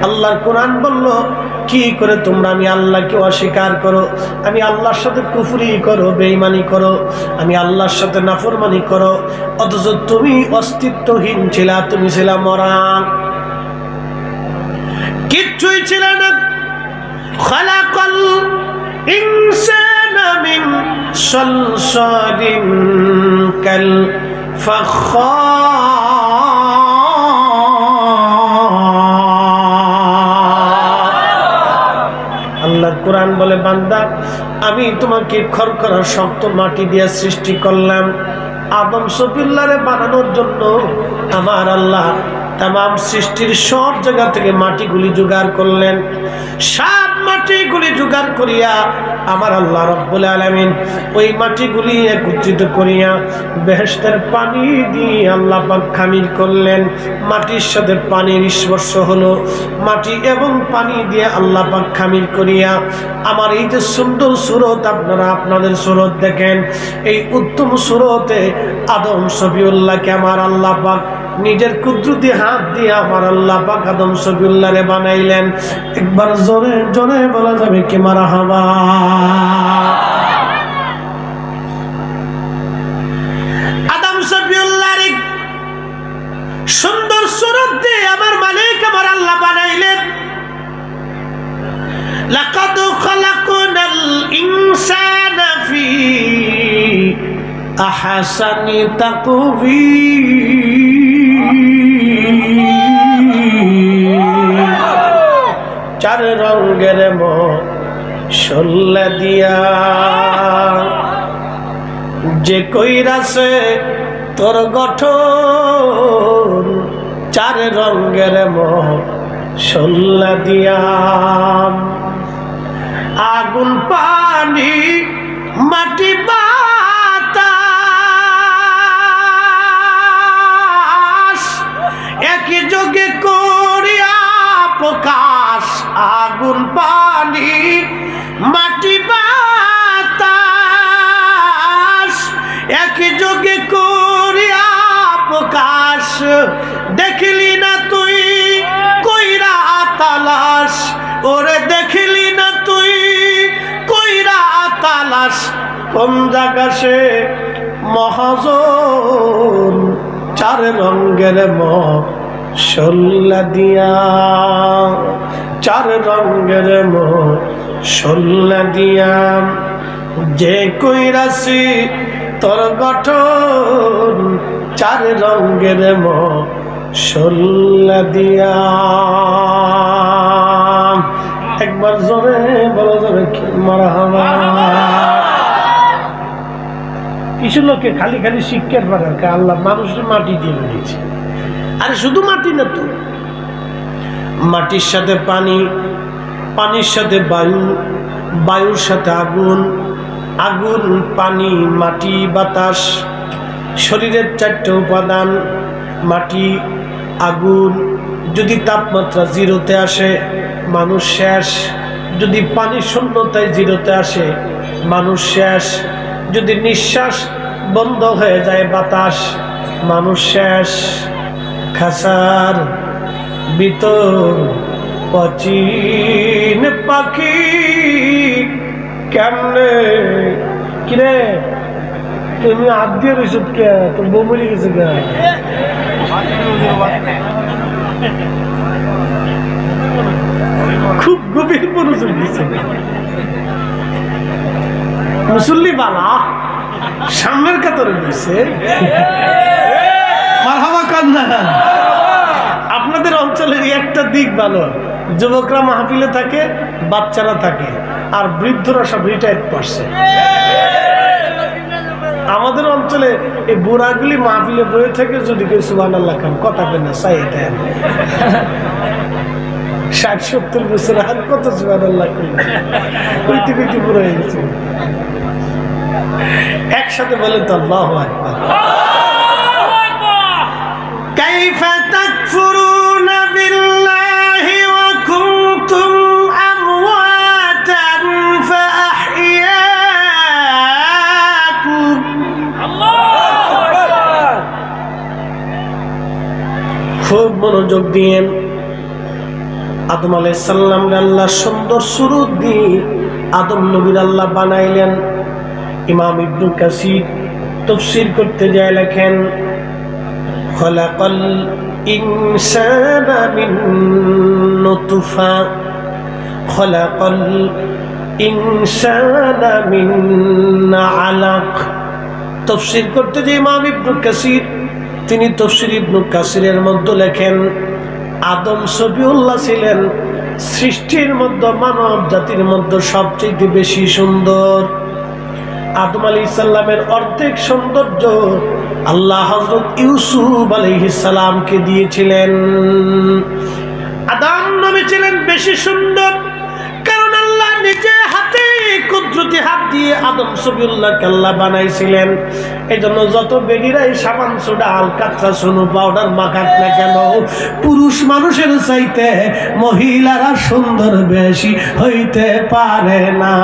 আল্লাহর কোরআন বলল কি করে তোমরা আমি আল্লাহকে অস্বীকার করো, আমি আল্লাহর সাথে কুফরি করো, বেঈমানি করো, আমি আল্লাহর সাথে নাফরমানি করো, অথচ তুমি অস্তিত্বহীন ছিলা, তুমি ছিলা মরা, কিচ্ছুই ছিল না। খালাকাল ইনসানা মিন সালসালিন কাল ফাখার। আল্লাহর কোরআন বলে বান্দা আমি তোমাকে খরখরা শক্ত মাটি দিয়ে সৃষ্টি করলাম। আদম সফিউল্লাহরে বানানোর জন্য আমার আল্লাহ তামাম সৃষ্টির সব জায়গা থেকে মাটিগুলি জোগাড় করলেন। সব মাটিগুলি জোগাড় করিয়া আমার আল্লাহ রব্বুল আলামিন ওই মাটিগুলি একত্রিত করিয়া বেহেশতের পানি দিয়ে আল্লাহ পাক খামির করলেন। মাটির সাথে পানির স্পর্শ হলো, মাটি এবং পানি দিয়ে আল্লাহ পাক খামির করিয়া আমার এই যে সুন্দর সুরত, আপনারা আপনাদের সুরত দেখেন, এই উত্তম সুরতে আদম সফিউল্লাহকে আমার আল্লাহ পাক নিজের কুদরতি হাত দিয়ে আমার আল্লাহ পাক আদম সফিউল্লাহরে বানাইলেন। একবার জোরে জোরে বলা যাবে কি মারহাবা। আদম সফিউল্লাহর সুন্দর সুরত দিয়ে আমার মালিক আমার আল্লাহ বানাইলেন। লাকাদ খালাকনাল ইনসানা ফি আহসানি তাকবীর। চার রঙের মশলা দিয়া যে কইরাছে তোর গঠন, চার রঙের মশলা দিয়া আগুন পানি মাটি বাতাস একই যোগে করিয়া প্রকাশ। আগুন পানি মাটি বাতাস একই যোগে করিয়া প্রকাশ। দেখলি না তুই কইরা তালাশ, ওরে দেখলি না তুই কইরা তালাশ, কোন জায়গা সে মহাজন। চার রঙের মশলা দিয়া, চার রঙের মশলা দিয়া যে কইরাছি তোর গঠন, চার রঙের মশলা দিয়া। একবার জোরে বলা যাবে কি মারহাবা। কিছু লোকে খালি খালি শিক্ষার পারে আল্লাহ মানুষের মাটি দিয়ে দিয়েছে। আরে শুধু মাটি না তো, মাটির সাথে পানি, পানির সাথে বায়ু, বায়ুর সাথে আগুন, আগুন পানি মাটি বাতাস। শরীরের চারটে উপাদান মাটি আগুন। যদি তাপমাত্রা জিরোতে আসে মানুষ শেষ, যদি পানি শূন্যতায় জিরোতে আসে মানুষ শেষ, যদি নিঃশ্বাস বন্ধ হয়ে যায় বাতাস মানুষ শেষ। খাসার ভিতর পচিন পাখি কেমনে, কিরে তুমি হাত দিয়ে রয়েছ কে, তোর বউ মরে গেছে কে? খুব গভীর মনোযোগ দিচ্ছে মুসল্লি বালা, সামনের কাতারে বসে মারহাবা কান্না। আপনাদের অঞ্চলের একটা দিক ভালো, যুবকরা মাহফিলে থাকে, বাচ্চারা থাকে, আর বৃদ্ধরা সব রিটায়ার্ড করছে। আমাদের অঞ্চলে এই বুড়াগুলি মাহফিলে বয়ে থেকে যদি কেউ সুবহানাল্লাহ খান কথা পেন না চাই দেন ৬০-৭০ বছর আর কত সুবহানাল্লাহ করলেন, পৃথিবীতে বুড়ো হয়ে গেছে। একসাথে বলেন তো আল্লাহু আকবার। কাইফা তাকফুরুনা বিল্লাহি ওয়া কুনতুম আমওয়াতান ফাআহইয়াকুম। আল্লাহু আকবার। খুব মনোযোগ দিয়ে আদম আলাইহিস সালাম আল্লাহ সুন্দর সুরত দিয়ে আদম নবীর আল্লাহ বানাইলেন। ইমাম ইবনে কাসির তাফসীর করতে যায় লেখেন, খলাকাল ইনসানা মিন নুতফা খলাকাল ইনসানা মিন আলাক। তাফসীর করতে যে ইমাম ইবনে কাসির তিনি তাফসীর ইবনে কাসিরের মধ্যে লেখেন, আদম সফিউল্লাহ ছিলেন সৃষ্টির মধ্যে, মানব জাতির মধ্যে সবচেয়ে বেশি সুন্দর। আদম আলাইহিস সালামের অর্ধেক সৌন্দর্য আল্লাহ হযরত ইউসুফ আলাইহিস সালামকে দিয়েছিলেন। আদম নবী ছিলেন বেশি সুন্দর, কারণ আল্লাহ নিজে হাতে কুদরতি হাত দিয়ে আদম সফিউল্লাহকে আল্লাহ বানাইছিলেন। এজন্য যত বেডিরাই সাবান সোডা আলকাতরা সোনু পাউডার মাখাক না কেন, পুরুষ মানুষের চাইতে মহিলারা সুন্দর বেশি হইতে পারে না।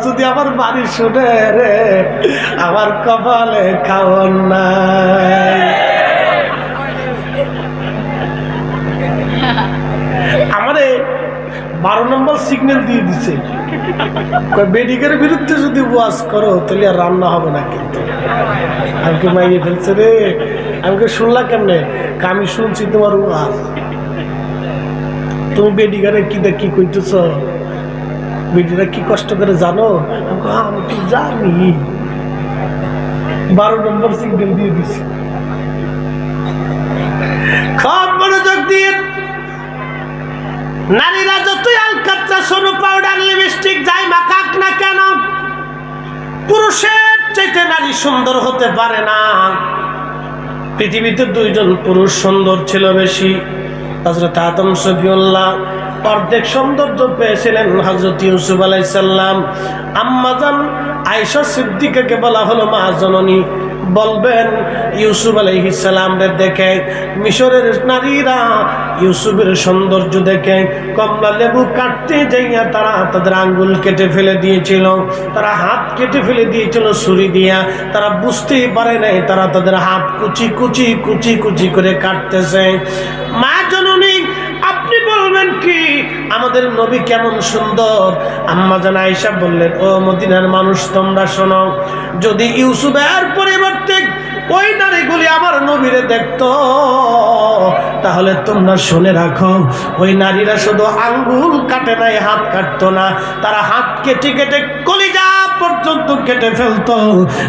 যদি আমার বাড়ি শুনে রে, আমার কপালে খাওয়ার নাই। আমারে 12 নম্বর সিগন্যাল দিয়ে দিছে, বেডিকের বিরুদ্ধে যদি ওয়াজ করো তাহলে আর রান্না হবে না। কিন্তু আমাকে মাইয়ে ফেলছে রে। আমাকে শুনলা কেমনে? আমি শুনছি তোমার ওয়াজ, তুমি বেডিকারে কি কইতেছ, বেডিরা কি কষ্ট করে জানো? আমি কি জানি। 12 নম্বর সিগন্যাল দিয়ে দিছি। খুব মনোযোগ দিয়ে, নারীরা যতই আলকাতরা সোনো পাউডার লিপস্টিক যাই মাখাক না কেন, পুরুষের চাইতে নারী সুন্দর হতে পারে না। পৃথিবীতে 2 জন পুরুষ সুন্দর ছিল বেশি। হযরত আদম সফিউল্লাহ অর্ধেক সৌন্দর্য পেয়েছিলেন হযরত ইউসুফ আলাইহিস সালাম। আম্মা জান আয়েশা সিদ্দিকাকে বলা হলো মা জননী, বলবেন ইউসুফ আলাইহিস সালামকে দেখে মিশরের নারীরা ইউসুফের সৌন্দর্য দেখে কমলা লেবু কাটতে যাইয়া তারা তাদের আঙ্গুল কেটে ফেলে দিয়েছিল, তারা হাত কেটে ফেলে দিয়েছিল ছুরি দিয়া। তারা বুঝতেই পারে নাই তারা তাদের হাত কুচি কুচি কুচি কুচি করে কাটতেছে। মা জননী আপনি বলবেন কি আমাদের নবী কেমন সুন্দর? আম্মা জান আয়েশা বললেন, ও মদিনার মানুষ তোমরা শোনো, যদি ইউসুফের পরিবর্তে ওই নারীগুলি আমার নবীরে দেখতো তাহলে তোমরা শুনে রাখো, ওই নারীরা শুধু আঙ্গুল কাটে নাই, হাত কাটতো না, তারা হাত কেটে কেটে কলিজা পর্যন্ত কেটে ফেলতো।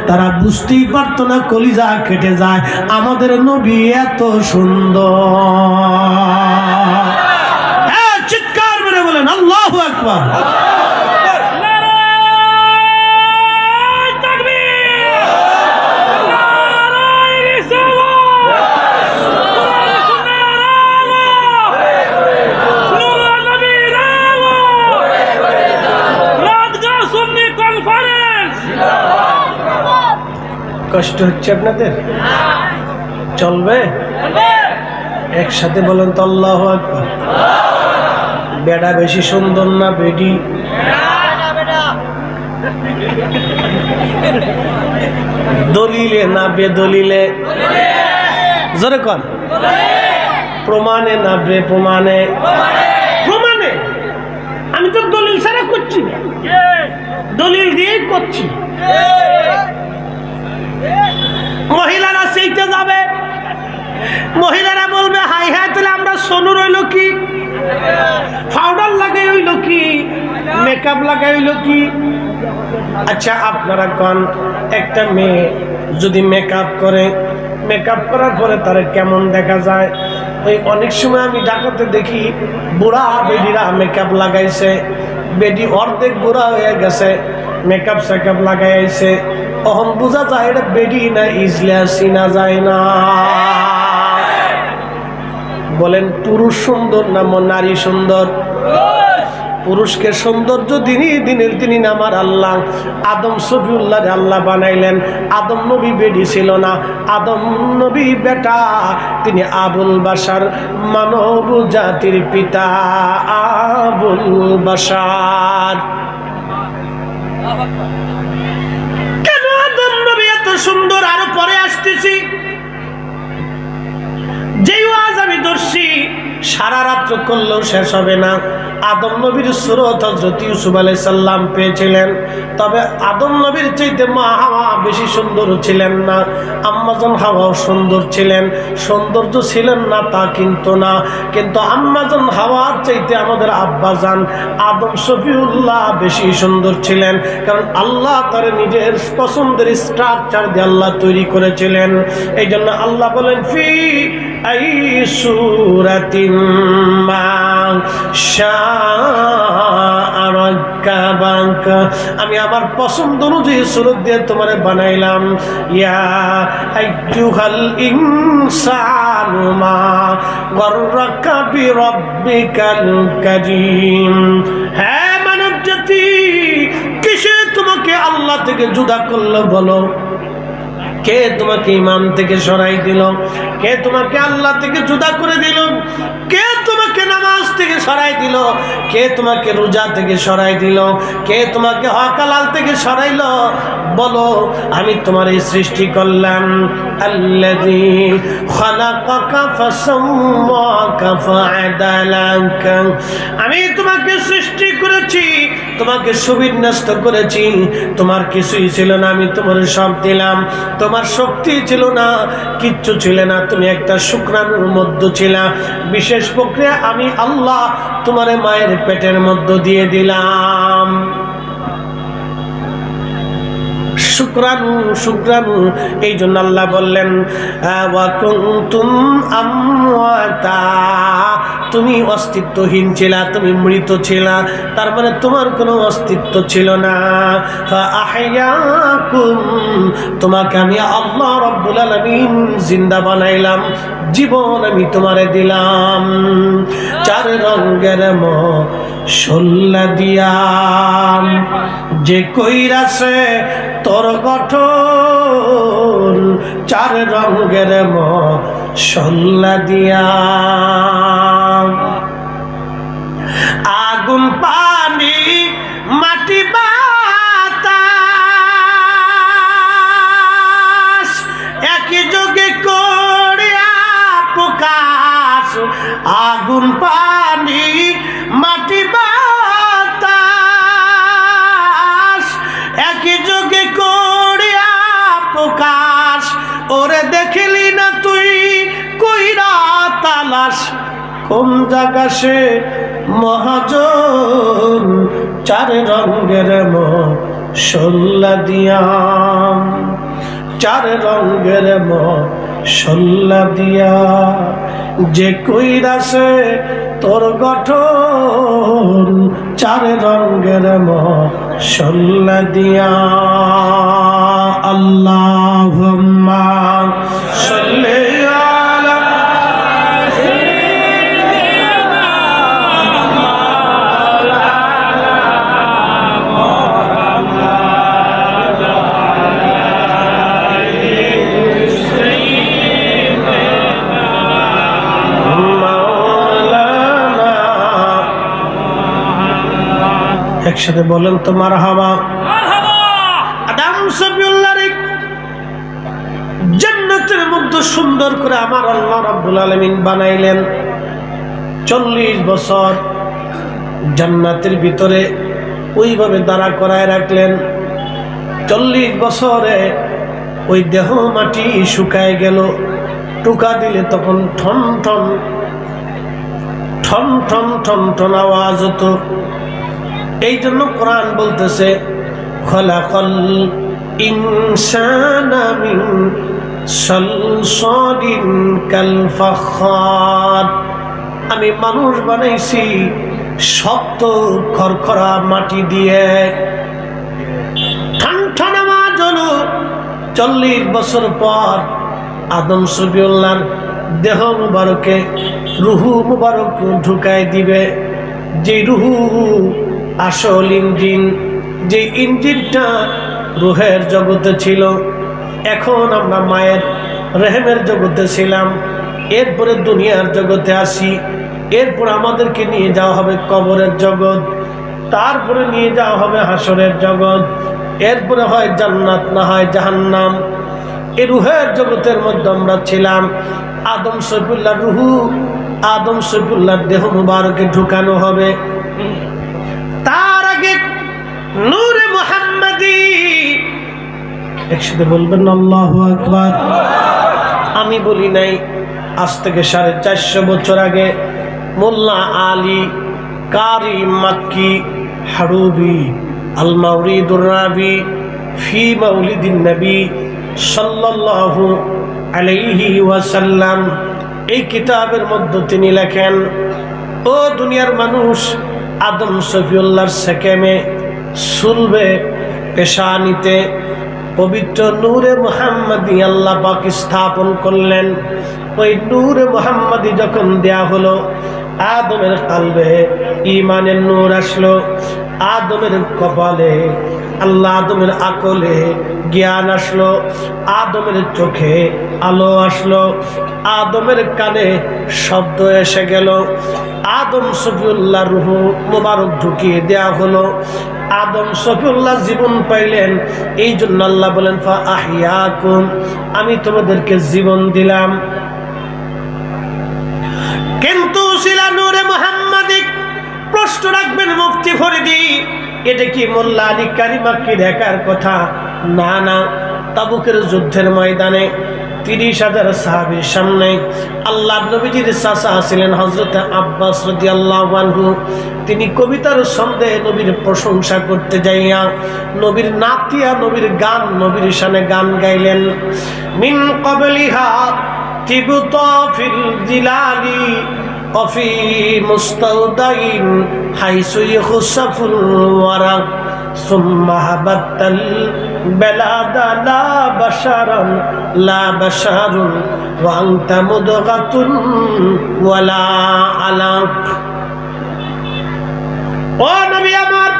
তারা বুঝতেই পারতো না কলিজা কেটে যায়। আমাদের নবী এত সুন্দর। চিৎকার মেরে বলেন আল্লাহু আকবার। কষ্ট হচ্ছে আপনাদের? চলবে? একসাথে বলেন তো আল্লাহু আকবার। বেডা বেশি সুন্দর না বেডি? দলিলে না বেদলিলে? জোরে কন। প্রমাণে না বেপ্রমাণে? প্রমাণে। আমি তো দলিল ছাড়া করছি না, দলিল দিয়ে করছি। মহিলারা সেইতে যাবে, মহিলারা বলবে হাই হাই তাহলে আমরা সোনু রইল কি, পাউডার লাগাই হইল কি, মেকআপ লাগাই হইল কি। আচ্ছা আপনারা কন, একটা মেয়ে যদি মেকআপ করে, মেকআপ করার পরে তার কেমন দেখা যায়? ওই অনেক সময় আমি ঢাকাতে দেখি বুড়া বেডিরা মেকআপ লাগাইছে, বেডি অর্ধেক বুড়া হয়ে গেছে, মেকআপ সেকআপ লাগাইছে, তখন বোঝা যায় এটা বেডি না ইজলা চিনা যায় না। বলেন পুরুষ সুন্দর না নারী সুন্দর? পুরুষকে সৌন্দর্য দিনের তিনি আমার আল্লাহ আদম সফিউল্লাহ আল্লাহ বানাইলেন। আদম নবী বেডি ছিল না, আদম নবী বেটা, তিনি আবুল বাশার, মানব জাতির পিতা আবুল বাশার। কেন আদম নবী এত সুন্দর? আরো পরে আসতেছি। ধরছি, সারা রাত্র করলেও শেষ হবে না। আদম নবীর সুরত হযরত ইউসুফ আলাইহিস সালাম পেয়েছিলেন, তবে আদম নবীর চাইতে মা হাওয়া বেশি সুন্দর ছিলেন না। আম্মাজান হাওয়াও সুন্দর ছিলেন, সৌন্দর্য ছিলেন না তা কিন্তু না, কিন্তু আম্মাজান হাওয়ার চাইতে আমাদের আব্বাজান আদম শফিউল্লাহ বেশি সুন্দর ছিলেন, কারণ আল্লাহ তার নিজের পছন্দের স্ট্রাকচার দিয়ে আল্লাহ তৈরি করেছিলেন। এই জন্য আল্লাহ বলেন ফি আই সূরাতিন মা শাআ রাক্কাবাক, আমি আমার পছন্দ অনুযায়ী সূরত দিয়ে তোমারে বানাইলাম। ইয়া আইয়ুহাল ইনসানু মা গররাকা বিরাব্বিকাল কারীম, হ্যাঁ মানব জাতি, কিসে তোমাকে আল্লাহ থেকে জুদা করলো বলো? কে তোমাকে ঈমান থেকে সরাই দিল? কে তোমাকে আল্লাহ থেকে জুদা করে দিল? কে তোমাকে নামাজ থেকে সরাই দিল? কে তোমাকে রোজা থেকে সরাই দিল? কে তোমাকে হক হালাল থেকে সরাইল? বলো, আমি তোমার এই সৃষ্টি করলাম। আল্লাযী খালাকাকা ফাসাওয়াকা ফাআদালাক, আমি তোমাকে সৃষ্টি করেছি, তোমাকে সুবিন্যস্ত করেছি। তোমার কিছুই ছিল না, আমি তোমার সব দিলাম। তোমার শক্তি ছিল না, কিচ্ছু ছিল না, তুমি একটা শুক্রাণুর মধ্য ছিলা। বিশেষ প্রক্রিয়া আমি আল্লাহ তোমার মায়ের পেটের মধ্য দিয়ে দিলাম। শুক্রাণু শুক্রাণু, এই জন্য আল্লাহ বললেন ওয়া কুনতুম আমওয়াতা, তুমি অস্তিত্বহীন ছিলা, তুমি মৃত ছিলা, তার মানে তোমার কোনো অস্তিত্ব ছিল না। ফাআহইয়াকুম, তোমাকে আমি আল্লাহ রাব্বুল আলামিন জিন্দা বানাইলাম, জীবন আমি তোমারে দিলাম। চার রঙের মশলা দিয়াম, যে কইরাছে তোর গঠন, চার রঙের মশলা দিয়াম। আগুন পানি মাটি বাতাস একই যোগে করিয়া প্রকাশ। আগুন পানি মাটি বাতাস একই যোগে করিয়া প্রকাশ। ওরে দেখলি না তুই কইরা তালাশ, কোন জায়গা সে মহাজন, চার রঙের মশলা দিয়াম, চার রঙের মশলা দিয়া, যে কইরাছে তোর গঠন, চার রঙের মশলা দিয়া। আল্লাহুম্মা সাল্লি আলা একসাথে বলেন তো মারহাবা। আদম শফিউল্লাহর জান্নাতের মধ্যে সুন্দর করে আমার আল্লাহ রাব্বুল আলামিন বানাইলেন। 40 বছর জান্নাতের ভিতরে ওইভাবে দাঁড়া করায় রাখলেন। 40 বছরে ওই দেহ মাটি শুকায় গেল, টুকা দিলে তখন ঠন ঠন ঠন ঠন ঠন ঠন আওয়াজ হতো। এই জন্য কোরআন বলতেছে খলাকাল ইনসানা মিন সালসালিন কাল ফাখার, আমি মানুষ বানাইছি শক্ত খরখরা মাটি দিয়ে। ঠান ঠান আওয়াজ হলো। 40 বছর পর আদম শফিউল্লাহর দেহ মুবারকে রুহু মুবারক ঢুকায় দিবে। যে রুহু আসল ইঞ্জিন, যে ইঞ্জিনটা রুহের জগতে ছিল, এখন আমরা মায়ের রেহেমের জগতে ছিলাম, এরপরে দুনিয়ার জগতে আসি, এরপর আমাদেরকে নিয়ে যাওয়া হবে কবরের জগৎ, তারপরে নিয়ে যাওয়া হবে হাসরের জগৎ, এরপরে হয় জান্নাত না হয় জাহান্নাম। এই রুহের জগতের মধ্যে আমরা ছিলাম। আদম শফিউল্লাহর রুহু আদম শফিউল্লাহর দেহ মুবারকে ঢুকানো হবে। তার আগে নূরে মুহাম্মাদি, একসাথে বলবেন আল্লাহু আকবার। আমি বলি নাই, আজ থেকে 450 বছর আগে মোল্লা আলী কারি মাক্কি হারুবি আল মাউরিদুর রাবি ফি মাউলিদিন নবী সাল্লাল্লাহু আলাইহি ওয়াসাল্লাম এই কিতাবের মধ্যে তিনি লেখেন, ও দুনিয়ার মানুষ, আদম শফিউল্লাহর সেকেমে সুলবে পেশানিতে পবিত্র নূরে মুহাম্মাদি আল্লাহ পাক স্থাপন করলেন। ওই নূরে মুহাম্মাদি যখন দেয়া হলো, আদমের কলবে ঈমানের নূর আসলো, আদমের কপালে আল্লাহ, আদমের আকলে জ্ঞান আসলো, আদমের চোখে আলো আসলো, আদমের কানে শব্দ এসে গেল, আদম শফিউল্লাহ রূহ মোবারক ঢুকিয়ে দেয়া হলো, আদম শফিউল্লাহ জীবন পাইলেন। এই জন্য আল্লাহ বলেন ফা আহিয়াকুম, আমি তোমাদেরকে জীবন দিলাম। কিন্তু শিলা নূরে মুহাম্মাদি প্রশ্ন রাখবেন মুফতি ফরিদি, এটা কি মোল্লা আলী কারি মাক্কির একার কথা? না না, তাবুকের যুদ্ধের ময়দানে 30,000 সাহাবীর সামনে আল্লাহর নবীজির চাচা ছিলেন হযরত আব্বাস রাদিয়াল্লাহু আনহু। তিনি কবিতার ছন্দে নবীর প্রশংসা করতে যাইয়া নবীর নাতিয়া, নবীর গান, নবীর শানে গান গাইলেন। মিন ক্বাবলিহা তিবতা ফিল জিলালি অফি মুস্তাউদাইন হাইসু ইখসাফুল ওয়ারাক সুম্মা হাবাতাল বেলাদা লা বাশারান লা বাশারুন ওয়া আনতা মুদগাতুন ওয়ালা আলাক। ও নবী আমার,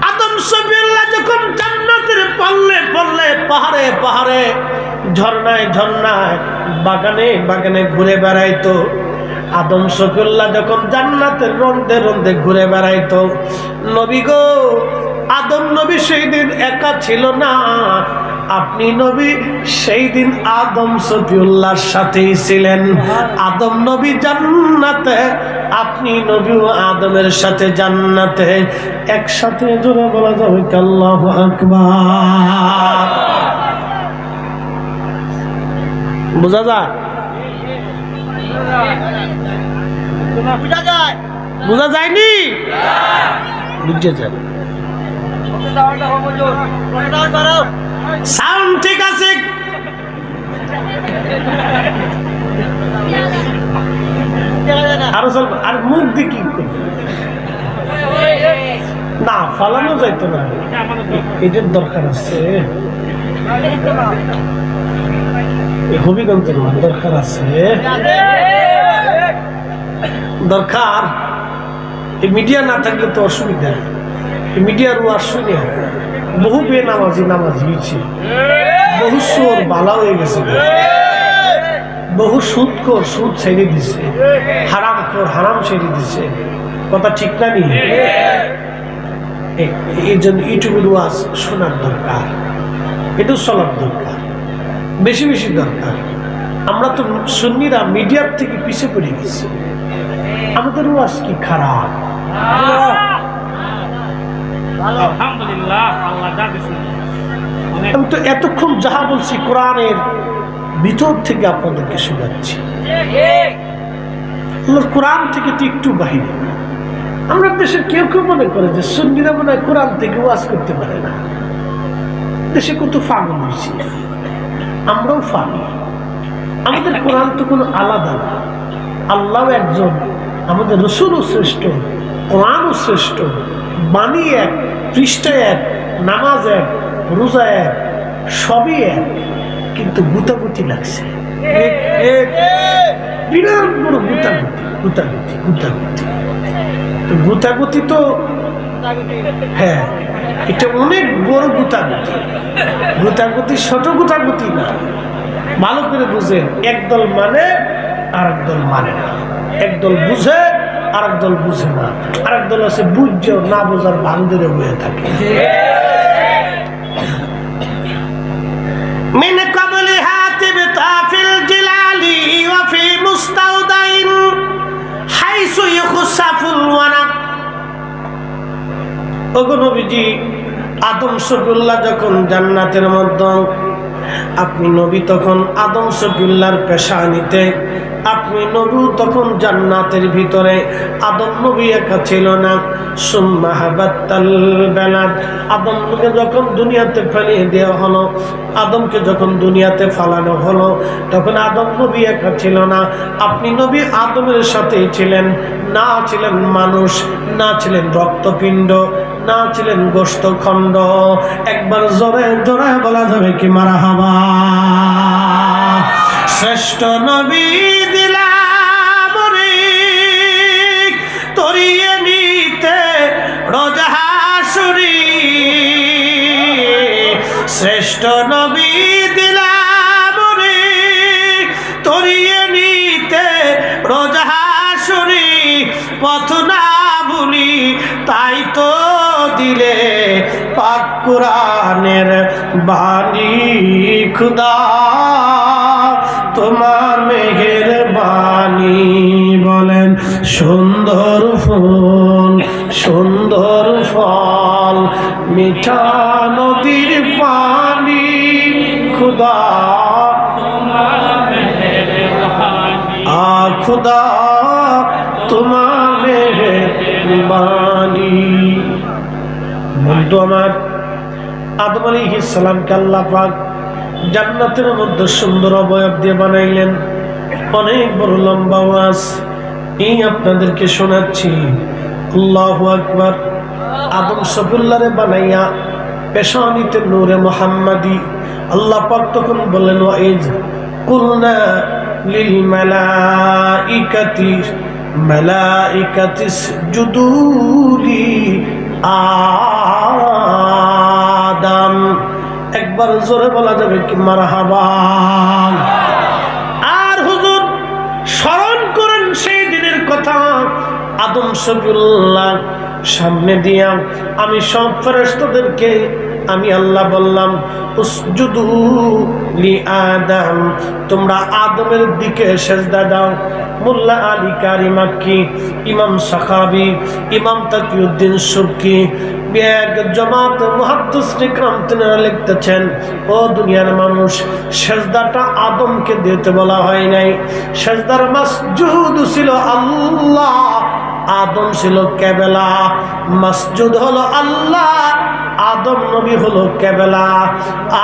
আদম শফিউল্লাহ যখন জান্নাতের পল্লে পল্লে, পাহাড়ে পাহাড়ে, ঝর্ণায় ঝর্ণায়, বাগানে বাগানে ঘুরে বেড়াইতো, আদম শফিউল্লাহ যখন জান্নাতের রন্দে রন্দে ঘুরে বেড়াইতো, নবী গো, আদম নবী সেই দিন একা ছিল না, আপনি নবী সেই দিন আদম শফিউল্লাহর সাথেই ছিলেন। আদম নবী জান্নাতে, আপনি নবী আদমের সাথে জান্নাতে, একসাথে জোরে বলা যাবে আল্লাহু আকবার। বোঝা যায়? বোঝা যায়নি? বুঝতে চাই সাউন্ড ঠিক আছে? আর মুখ দেখি না, ফালানো যাইতো না, এটার দরকার আছে, হবিগঞ্জের দরকার আছে, দরকার। এই মিডিয়া না থাকলে তো অসুবিধা। মিডিয়ার ওয়াজ শুনে বহু বেনামাজি নামাজি হয়েছে, বহু চোর বালা হয়ে গেছে, বহু সুদখোর সুদ ছেড়ে দিছে, হারামখোর হারাম ছেড়ে দিছে। কথা ঠিক না? নি এই জন্য ইউটিউবের ওয়াজ শোনার দরকার, এটা চলার দরকার, বেশি বেশি দরকার। আমরা তো সুন্নিরা মিডিয়ার থেকে পিছিয়ে পড়ে গেছি। আমাদের ওয়াজ কি খারাপ? আমি তো এতক্ষণ যাহা বলছি কোরআনের ভিতর থেকে আপনাদেরকে শোনাচ্ছি, কোরআন থেকে তো একটু বাহিরে। আমরা দেশের কেউ কেউ মনে করে যে সুন্নিরা মনে হয় কোরআন থেকে ওয়াজ করতে পারে না। দেশে কত পাগল হয়েছি, আমরাও পাগল। আমাদের কোরআন তো কোনো আলাদা না। আল্লাহ একজন, আমাদের রসুলও শ্রেষ্ঠ, কোরআনও শ্রেষ্ঠ, বাণী এক, পৃষ্ঠা এক, নামাজ এক, রোজা এক, সবই এক, কিন্তু গুতাগুতি লাগছে, বিরাট বড় গুতাগুতি গুতাগুতি গুতাগুতি। তো গুতাগুতি তো হ্যাঁ, এটা অনেক বড় গুতাগুতি। গুতাগুতি ছোট গুতাগুতি না, ভালো করে বুঝেন। একদল মানে আর একদল মানে না, একদল বুঝে আর একদল বুঝে না, আর একদল আছে বুঝছেও না, বোঝার ভান ধরে বয়ে থাকে। মিন ক্বাবলি হাতিব তাফিল জিলালি ওয়া ফি মুস্তাউদাইন নবীজি আদম শফিউল্লাহ যখন জান্নাতের মধ্যে, আপনি নবী তখন আদম শফিউল্লাহর পেশানিতে, আপনি নবী তখন জান্নাতের ভিতরে। আদম নবী একা ছিল না। সুম্মা হাবাতাল বালাদ, আদমকে যখন দুনিয়াতে ফেলিয়ে দেওয়া হলো, আদমকে যখন দুনিয়াতে ফালানো হলো, তখন আদম নবী একা ছিল না। আপনি নবী আদমের সাথেই ছিলেন। না ছিলেন মানুষ, না ছিলেন রক্তপিণ্ড, না ছিলেন গোশতখণ্ড। একবার জোরে জোরে বলা যাবে কি মারহাবা। শ্রেষ্ঠ নবী দিলাম রে তরিয়ে নিতে রোজ হাসুরি, শ্রেষ্ঠ নবী দিলাম রে তরিয়ে নিতে রোজ হাসুরি। পথ না ভুলি তাই তো দিলে পাক কুরআনের বাণী। খুদা তোমার মেহেরবানি। বলেন সুন্দর ফুল সুন্দর ফল, মিঠা নদীর পানি। খুদা খুদা তোমার মেহেরবানি। বন্ধু আমার, আদম আলাইহিস সালামকে আল্লাহ পাক জান্নাতের মধ্যে সুন্দর অবয়ব দিয়ে বানাইলেন। অনেক বড় লম্বা ওয়াজ এই আপনাদেরকে শোনাচ্ছি। আল্লাহু আকবার। আদম শফিউল্লাহরে বানাইয়া পেশানিতে নূরে মুহাম্মাদি আল্লাহ পাক তখন বললেন, ওয়াইজ কুলনা লিল মালাইকাতি ইসজুদু লি আদম। একবার জোরে বলা যাবে কি মারহাবা। আর হুজুর স্মরণ করেন সেই দিনের কথা। আদম শফিউল্লাহ সামনে দিয়া আমি সব ফেরেশতাদেরকে আমি আল্লাহ বললাম, উসজুদু লি আদম, তোমরা আদমের দিকে সেজদা দাও। মোল্লা আলী কারি মাক্কি, ইমাম সাখাবি, ইমাম তাকিউদ্দিন সুবকি, জামাত মুহাদ্দিস ইকরাম তিনারা লিখতেছেন, ও দুনিয়ার মানুষ, সেজদাটা আদমকে দিতে বলা হয় নাই। সেজদার মাসজুদ ছিল আল্লাহ, আদম ছিল কেবলা। মাসজুদ হলো আল্লাহ, আদম নবী হলো কেবলা।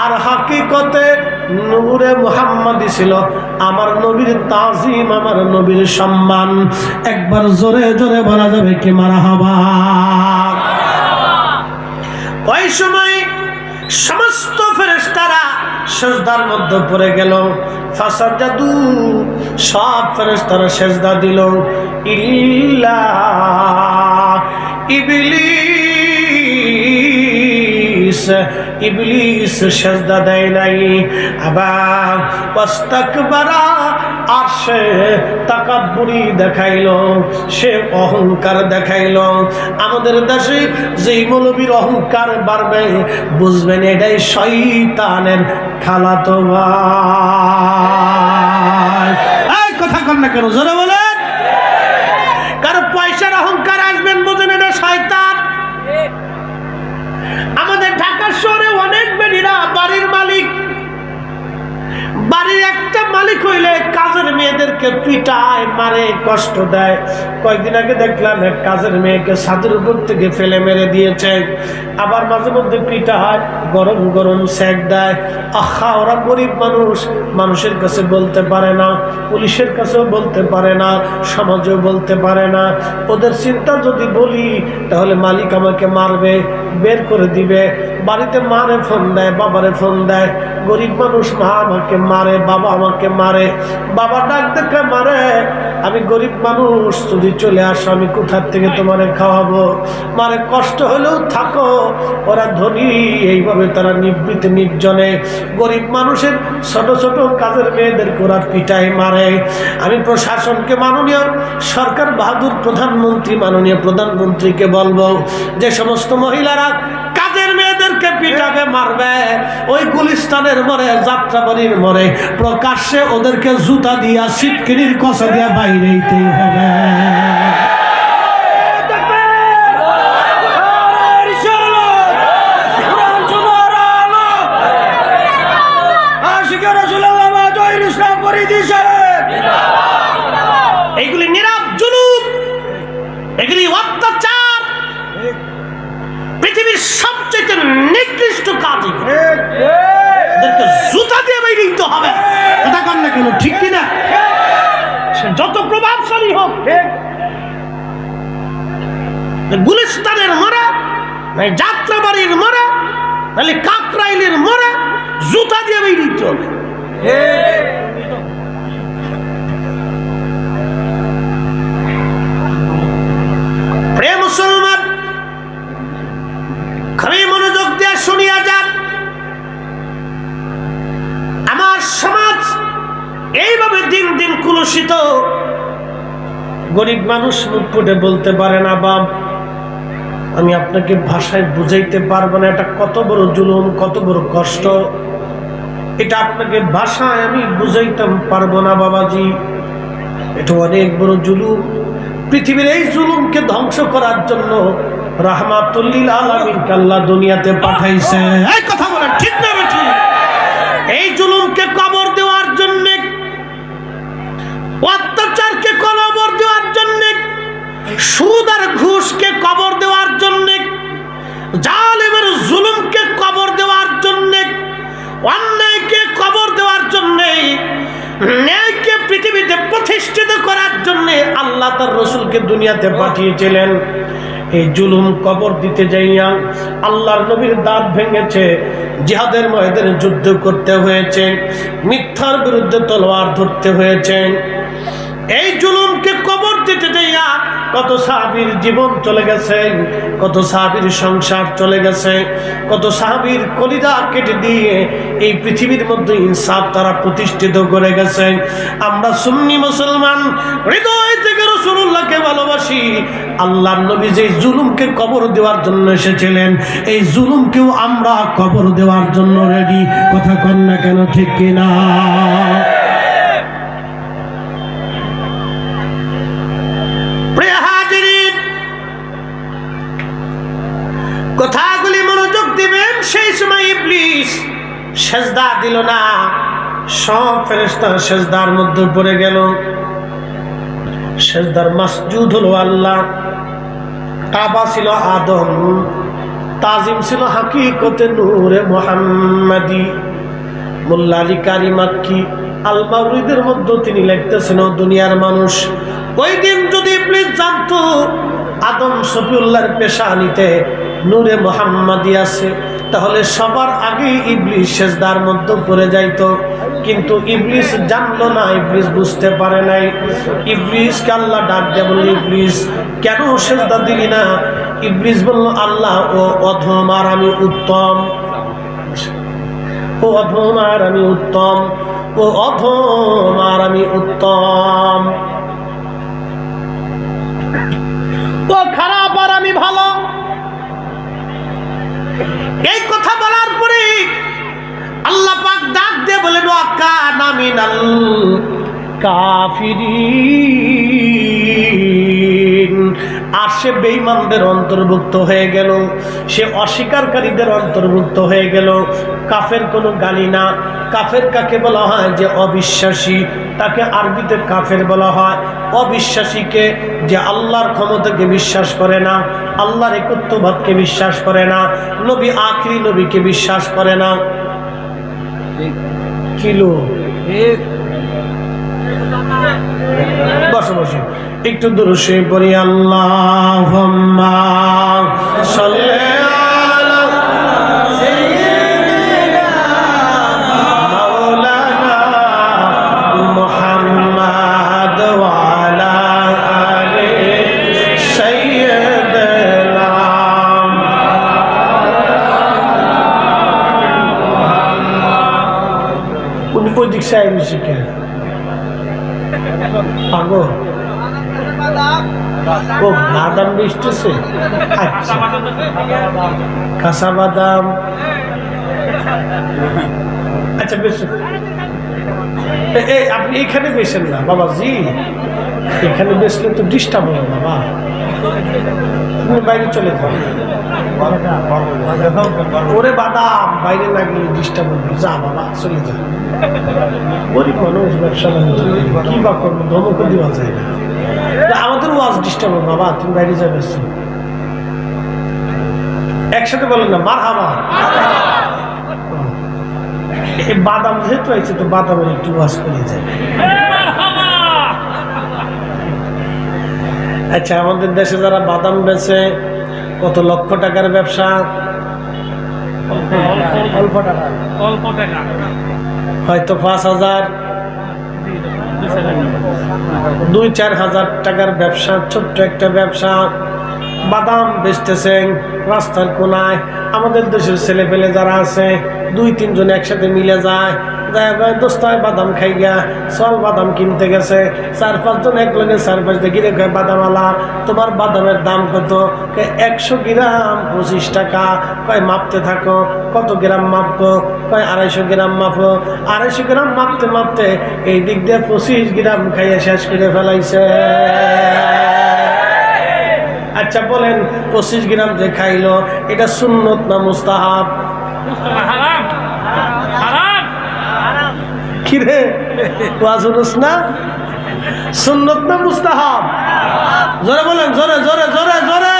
আর হাকিকতে নূরে মুহাম্মাদি ছিল আমার নবীর তাজিম, আমার নবীর সম্মান। একবার জোরে জোরে বলা যাবে কি মারহাবা। ওই সময় সমস্ত ফেরেশতারা সিজদার মধ্যে পড়ে গেল। ফাসাজাদু, সব ফেরেশতারা সিজদা দিল, ইল্লা ইবলিস। ইবলিস সিজদা দেয় নাই। আবার ওয়াস্তাকবারা, আর সে তাকাব্বুরি দেখাইলো, সে অহংকার দেখাইলো। আমাদের দেশে যেই মৌলবীর অহংকার বাড়বে, বুঝবেন এটাই শয়তানের খালাতো ভাই। এই কথা কন না কেন, জোরে বলেন। কারণ পয়সার অহংকার আসবেন, বুঝেন এটা শয়তান। আমাদের ঢাকা শহরে অনেক বেড়িরা বাড়ির মালিক, বাড়ির একটা মালিক হইলে কাজের মেয়েদেরকে পিটায়, মারে, কষ্ট দেয়। কয়েকদিন আগে দেখলাম এক কাজের মেয়েকে ছাদের উপর থেকে ফেলে মেরে দিয়েছে। আবার মাঝে মধ্যে পিটায়, গরম গরম সেক দেয়। আহা, ওরা গরিব মানুষ, মানুষের কাছে বলতে পারে না, পুলিশের কাছেও বলতে পারে না, সমাজেও বলতে পারে না। ওদের চিন্তা যদি বলি তাহলে মালিক আমাকে মারবে, বের করে দিবে। বাড়িতে মারে ফোন দেয়, বাবারে ফোন দেয়। গরিব মানুষ, মা আমাকে মারে, বাবা আমাকে মারে, বাবা ডাক দেখে মারে। আমি গরিব মানুষ, যদি চলে আসো আমি কোথার থেকে তোমারে খাওয়াবো। মারে, কষ্ট হলেও থাকো। ওরা ধনী, এইভাবে তারা নিবৃতে নির্জনে গরিব মানুষের ছোট ছোট কাজের মেয়েদেরকে ওরা পিটায়, মারে। আমি প্রশাসনকে, মাননীয় সরকার বাহাদুর প্রধানমন্ত্রী, মাননীয় প্রধানমন্ত্রীকে বলবো, যে সমস্ত মহিলারা কাজের মেয়েদেরকে পিটাবে, মারবে, ওই গুলিস্তানের মোড়ে, যাত্রাবাড়ির মোড়ে প্রকাশ্যে ওদেরকে জুতা দিয়া, সিটকিনির কষা দিয়া বাইরে দিতেই হবে। এইগুলি নীরব জুলুম, এগুলি অত্যাচার, পৃথিবীর সবচেয়ে নিকৃষ্ট কাজ। এদেরকে জুতা দিয়ে বাইরে দিতে হবে। কথা কন না কেন, ঠিক কিনা? সে যত প্রভাবশালী হোক, গুলিস্তানের মরা, যাত্রাবাড়ির মরা, নাহলে কাকরাইলের মরা, জুতা দিয়ে বাইরে দিতে হবে। প্রিয় মুসলমান, খুবই মনোযোগ দিয়ে শুনিয়া যান। আমার সমাজ এইভাবে দিন দিন কুলুষিত। গরিব মানুষ মুখ ফুটে বলতে পারে না, বাপ আমি আপনাকে ভাষায় বুঝাইতে পারবো না, এটা কত বড় জুলুম, কত বড় কষ্ট, এটা আপনাকে ভাষায় আমি বুঝাইতাম পারবো না বাবাজি, এটা অনেক বড় জুলুম। পৃথিবীর এই জুলুমকে ধ্বংস করার জন্য রাহমাতুল লিল আলামিনকে আল্লাহ দুনিয়াতে পাঠাইছে। এই কথা বলে ঠিক না বেঠিক? এই জুলুমকে কবর দেওয়ার জন্য, অত্যাচারকে কবর দেওয়ার জন্য, সুদ আর ঘুষকে কবর দেওয়ার জন্য, জালেমের জুলুমকে কবর দেওয়ার জন্য, অন্যায়কে কবর দেওয়ার জন্য, ন্যায়কে পৃথিবীতে প্রতিষ্ঠিত করার জন্য আল্লাহ তার রাসূলকে দুনিয়াতে পাঠিয়েছিলেন। এই জুলুম কবর দিতে যাইয়া আল্লাহর নবীর দাঁত ভেঙেছে, জিহাদের ময়দানে যুদ্ধ করতে হয়েছে, মিথ্যার বিরুদ্ধে তলোয়ার ধরতে হয়েছে। এই জুলুমকে কবর দিতে যাইয়া কত সাহাবীর জীবন চলে গেছে, কত সাহাবীর সংসার চলে গেছে, কত সাহাবীর কলিজা কেটে দিয়ে এই পৃথিবীর মধ্যে ইনসাফ তারা প্রতিষ্ঠিত করে গেছে। আমরা সুন্নি মুসলমান হৃদয় থেকে রাসূলুল্লাহকে ভালোবাসি। আল্লাহর নবী যে জুলুমকে কবর দেওয়ার জন্য এসেছিলেন, এই জুলুমকেও আমরা কবর দেওয়ার জন্য রেডি। কথা কন না কেন, ঠিক কিনা? কথাগুলি মনোযোগ দিবেন। সেই সময় ইবলিস সেজদা দিল না, সব ফেরেশতা সেজদার মধ্যে পড়ে গেল। সেজদার মাসজুদ হলো আল্লাহ, কাবা ছিল আদম, তাজিম ছিল হাকিকতে নূরে মুহাম্মাদি। মোল্লা আলী কারি মাক্কি আল মাওরিদের মধ্যে তিনি লিখতেছেন, দুনিয়ার মানুষ ওই দিন যদি ইবলিস জানতো আদম শফিউল্লাহর পেশানিতে নূরে মুহাম্মাদি আছে, তাহলে সবার আগে ইবলিস সেজদার মধ্যে পড়ে যাইতো। কিন্তু ইবলিস জানলো না, ইবলিস বুঝতে পারে নাই। ইবলিসকে আল্লাহ ডাক দিয়ে বলল, ইবলিস কেন সেজদা দিলি না? ইবলিস বলল, আল্লাহ ও অধম আর আমি উত্তম, ও অধম আর আমি উত্তম, ও অধম আর আমি উত্তম, ও খারাপ আর আমি ভালো। এই কথা বলার পরে আল্লাহ পাক ডাক দিয়ে বলেন, ওয়াকানা মিনাল কাফিরিন। আর সে বেঈমানদের অন্তর্ভুক্ত হয়ে গেল, সে অস্বীকারীদের অন্তর্ভুক্ত হয়ে গেল। কাফের কোনো গালি না। কাফের কাকে বলা হয়? যে অবিশ্বাসী, তাকে আরবিতে কাফের বলা হয়। অবিশ্বাসীকে যে আল্লাহর ক্ষমতাকে বিশ্বাস করে না, আল্লাহর একত্ববাদকে বিশ্বাস করে না, নবী আখিরি নবীকে বিশ্বাস করে না। কিলো বসো বসো, একটু দূরে শুয়ে পড়ি। আল্লাহুম্মা সাল্লি আলা সাইয়্যিদিনা মাওলানা মুহাম্মাদ ওয়া আলা আলি সাইয়্যিদিনা। কোন দিক সাইড শিখে পাগল ও বাদাম বেচতেছে। আচ্ছা, কাঁচা বাদাম। আচ্ছা বেশ, আপনি এখানে বেচেন না বাবাজি, এখানে বেসলে তো ডিস্টার্ব হবে বাবা, তুমি বাইরে চলে যাও। ওরে বাদাম বাইরে না গেলে ডিস্টার্ব হবে, যা বাবা চলে যা। গরিব মানুষ, ব্যবসা বাণিজ্য কি বা করবো, ধমকও দেওয়া যায় না। আমাদের ওয়াজ ডিস্টার্ব হবে বাবা, তুমি বাইরে যাবে। একসাথে বলেন না মারহাবা। এই বাদাম যেহেতু আছে তো বাদামের একটু ওয়াজ করে যায়। আচ্ছা, আমাদের দেশে যারা বাদাম বেচে কত লক্ষ টাকার ব্যবসা, অল্প টাকা হয়তো 5,000 2-4 হাজার টাকার ব্যবসা, ছোট্ট একটা ব্যবসা। বাদাম বেচতেছেন রাস্তার কোনায়। আমাদের দেশের ছেলে পেলে যারা আছে 2-3 জন একসাথে মিলে যায়, দোস্তায় বাদাম খাই গিয়া চল বাদাম কিনতে গেছে। 4-5 জন এক লগে 4-5 দেখি রে বাদামওয়ালা, তোমার বাদামের দাম কত? 100 গ্রাম 25 টাকা। কয় মাপতে থাকো, কত গ্রাম মাপবো? কয় 250 গ্রাম মাপো। 250 গ্রাম মাপতে মাপতে এই দিক দিয়ে 25 গ্রাম খাইয়ে শেষ করে ফেলাইছে। আচ্ছা বলেন, 25 গ্রাম যে খাইলো এটা সুন্নত না মুস্তাহাব? কিরে ওয়াজুস না, সুন্নত না মুস্তাহাব? জোরে বলেন, জোরে জোরে জোরে জোরে।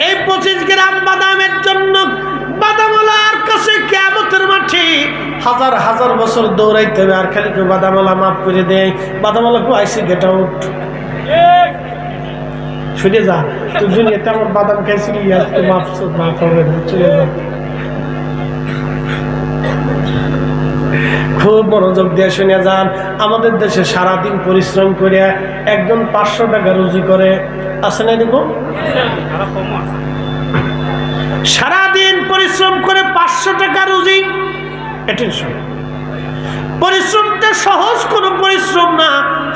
এই 25 গ্রাম বাদামের জন্য বাদামওয়ালার কাছে কিয়ামতের মাঠে হাজার হাজার বছর দৌড়াইতে হবে। আর খালি কেউ বাদামওয়ালা মাফ করে দেয়, বাদামওয়ালা কেউ আইসি গেট আউট। শুনে যা, তুই দুনিয়াতে আমার বাদাম খাইছিলি, আজকে মাফ হবে না, চলে যা। খুব মনোযোগ দিয়ে শুনে যান। আমাদের দেশে সারাদিন পরিশ্রম করে একজন 500 টাকা রুজি করে, আছে না এরকম? সারাদিন পরিশ্রম করে 500 টাকা রুজি। অ্যাটেনশন, পরিশ্রমটা সহজ কোনো পরিশ্রম না।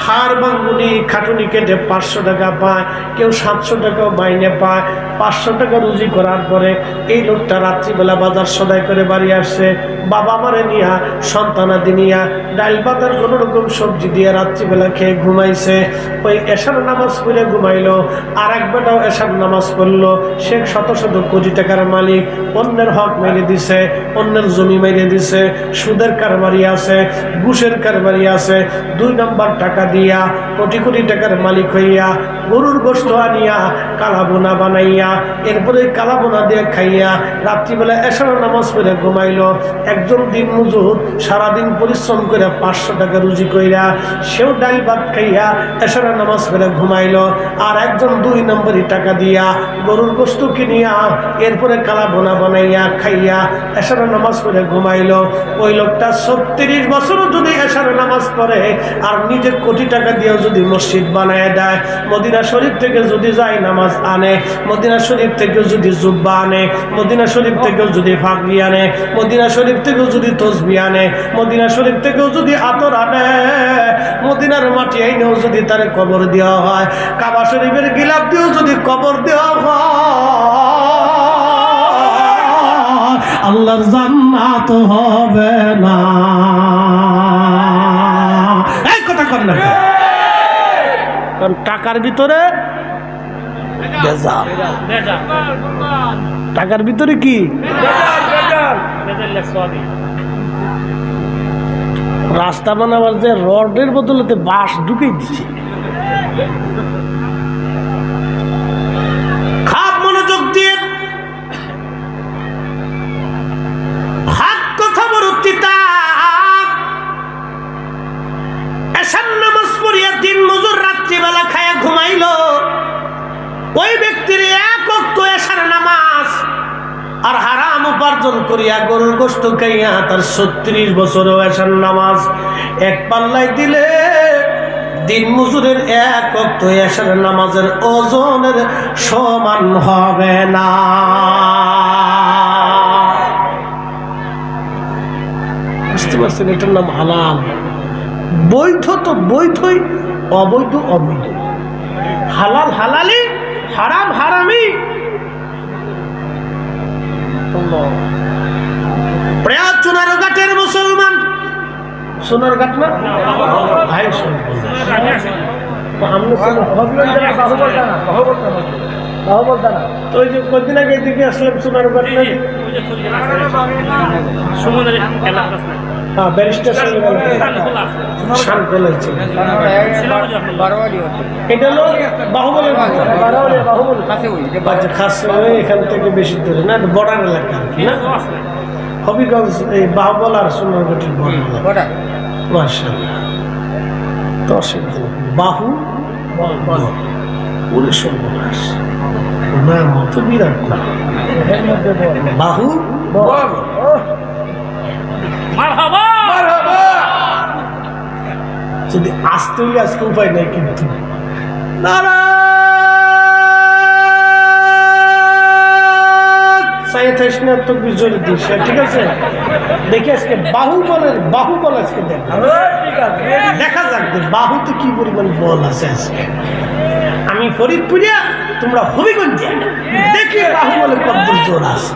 হাড় ভাঙ্গুনি খাটুনি কেটে 500 টাকা পায়, কেউ 700 টাকাও মাইনে পায়। 500 টাকা রুজি করার পরে এই লোকটা রাত্রিবেলা বাজার সদাই করে বাড়ি আসছে। বাবা মারে নিয়া, সন্তানাদি নিয়া ডাল পাতার কোনো রকম সবজি দিয়ে রাত্রিবেলা খেয়ে ঘুমাইছে। ওই এশার নামাজ পড়ে ঘুমাইলো, আর এক বেটাও এশার নামাজ পড়লো। সে শত শত কোটি টাকার মালিক, অন্যের হক মেরে দিছে, অন্যের জমি মেরে দিছে, সুদের কারবারি আছে, ঘুষের কারবারি আছে। 2 নম্বর টাকা দিয়া কোটি কোটি টাকার মালিক হইয়া গরুর গোশত আনিয়া কালাবোনা বানাইয়া, এরপরে কালাবোনা দিয়ে খাইয়া রাত্রিবেলা এশার নামাজ পড়ে ঘুমাইলো। একজন দিন মজুর সারাদিন পরিশ্রম করে 500 টাকা রুজি কইরা সেও ডাল ভাত খাইয়া এশার নামাজ পড়ে ঘুমাইলো। আর একজন 2 নম্বরই টাকা দিয়া গরুর গোশত কিনিয়া এরপরে কালাবোনা বানাইয়া খাইয়া এশার নামাজ পড়ে ঘুমাইলো। ওই লোকটা 36 বছরও যদি এশার নামাজ পড়ে আর নিজের কোটি টাকা দিয়েও যদি মসজিদ বানায় দেয়, মদিনা শরীফ থেকে যদি যায় নামাজ আনে, মদিনা শরীফ থেকে যদি জুব্বা আনে, মদিনা শরীফ থেকেও যদি ফাগরি আনে, মদিনা শরীফ থেকেও যদি তসবিহ আনে, মদিনা শরীফ থেকেও যদি আতর আনে, মদিনার মাটি আইনেও যদি তার কবর দেওয়া হয়, কাবা শরীফের গিলাপ দিয়েও যদি কবর দেওয়া হয়, আল্লাহর জান্নাত হবে না। এই কথা কর না, কারণ টাকার ভিতরে টাকার ভিতরে কি রাস্তা বানাবার যে রডের বদলেতে বাঁশ ঢুকেই দিচ্ছে। খাপ মনোযোগ দিয়ে হাত কথা বরুত্তিতা এসার নামাজ পড়িয়া দিন মজুর রাত্রিবেলা খায়া ঘুমাইলো। ওই ব্যক্তির 1 ওয়াক্ত এশার নামাজ আর হারাম উপার্জন করিয়া গরুর গোশত খাইয়া তার 36 বছরও এশার নামাজ এক পাল্লায় দিলে দিন মজুরের 1 ওয়াক্ত এশার নামাজের ওজনের সমান হবে না। বুঝতে পারছেন? এটার নাম হালাল। বৈধ তো বৈধই, অবৈধ অবৈধ। হালাল হালালি, হারাম হারামি। প্রায় সোনারঘাটের মুসলমান, সোনারঘাট না ভাই, তো ওই যে কদিন আগে এদিকে আসলাম সোনার ঘটনা ব্যারিস্টার এটা হলো বাহুবলের এখান থেকে বেশি দূরে না, বর্ডার এলাকা আর কি না, হবিগঞ্জ এই বাহুবল আর সোনারঘাটির বর্ডার। মাশাআল্লাহ, তো বাহু ওরে সর্বনাশ, নাম তো বিরাট না, বাহু যদি আসতে হলে আজকে উপায় নাই, কিন্তু ঠিক আছে, দেখি আজকে বাহুবল আজকে দেখা যাক বাহুতে কি পরিমাণ বল আছে আজকে। আমি ফরিদপুরিয়া, তোমরা হবিগঞ্জে, দেখি বাহুবলের কত জোর আছে।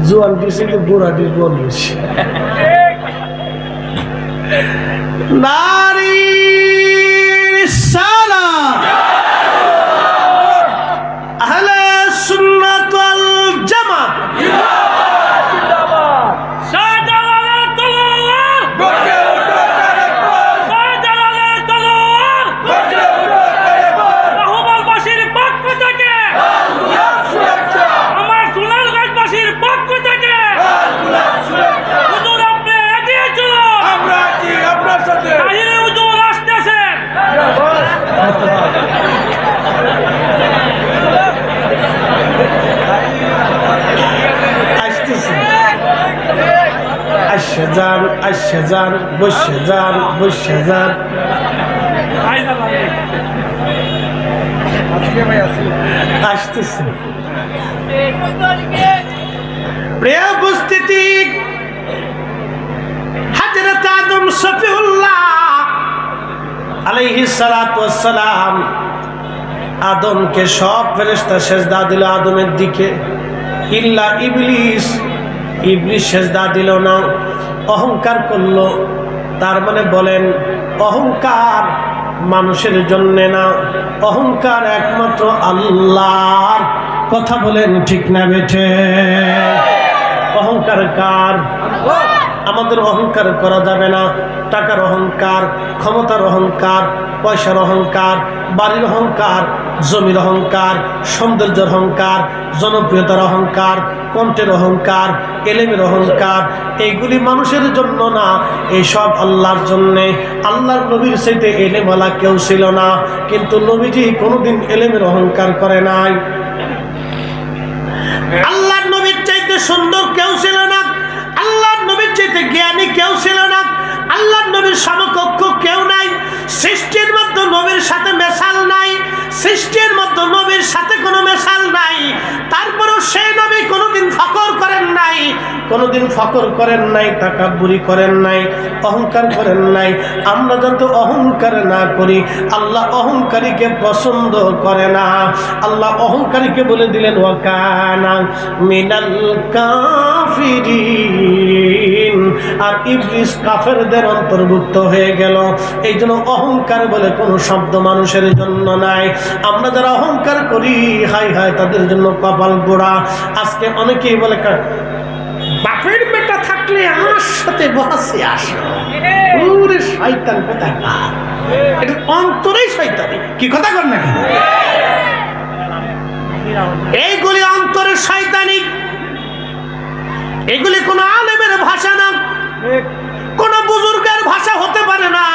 জোয়ান দিয়েছে তো বুড়াটির বল বেশি। নারী সালাত আহলে সুন্নাত ওয়াল জামাত যান বসে যান আসতেছে। প্রিয় উপস্থিতি, হযরত আদম শফিউল্লাহ আলাইহিস সালাতু ওয়াস সালাম আদমকে সব ফেরেশতা সিজদা দিল আদমের দিকে, ইল্লা ইবলিস সিজদা দিল না, অহংকার করলো। তার মানে বলেন অহংকার মানুষের জন্য না, অহংকার একমাত্র আল্লাহর। কথা বলেন ঠিক না বেঠে? অহংকার কার? আমাদের অহংকার করা যাবে না। টাকার অহংকার, ক্ষমতার অহংকার, পয়সার অহংকার, বাড়ির অহংকার, জমির অহংকার, সৌন্দর্যের অহংকার, জনপ্রিয়তার অহংকার, কণ্ঠের অহংকার, এলেমের অহংকার, এইগুলি মানুষের জন্য না, এইসব আল্লাহর জন্যে। আল্লাহর নবীর চাইতে এলেমওয়ালা কেউ ছিল না, কিন্তু নবীজি কোনোদিন এলেমের অহংকার করে নাই। আল্লাহর নবীর চাইতে সুন্দর কেউ ছিল না, আল্লাহর নবীর চাইতে জ্ঞানী কেউ ছিল না, আল্লাহর নবীর সমকক্ষ কেউ নাই। সৃষ্টির মধ্যে নবীর সাথে মেশাল নাই, সৃষ্টির মধ্যে নবীর সাথে কোনো মেশাল নাই। তারপরেও সেই নবী কোনোদিন ফখর করেন নাই, কোনোদিন ফখর করেন নাই, তাকাব্বুরি করেন নাই, অহংকার করেন নাই। আমরা যত অহংকার না করি, আল্লাহ অহংকারীকে পছন্দ করে না। আল্লাহ অহংকারীকে বলে দিলেন ওয়াকানা মিনাল কাফিরিন, আর ইবলিস কাফেরদের অন্তর্ভুক্ত হয়ে গেল। এই জন্য অহংকার বলে কোনো শব্দ মানুষের জন্য নাই। আমরা যারা অহংকার করি, হাই হাই তাদের জন্য কপাল পোড়া। আজকে অনেকেই বলে বাপের বেটা থাকলে আমার সাথে বসে আসে, ওরে শয়তান কোথাকার, এটা অন্তরেই শয়তানি। কি কথা কর না, এইগুলি অন্তরের শয়তানি। এগুলি কোন আলেমের ভাষা না, কোন বুজুর্গের ভাষা হতে পারে না,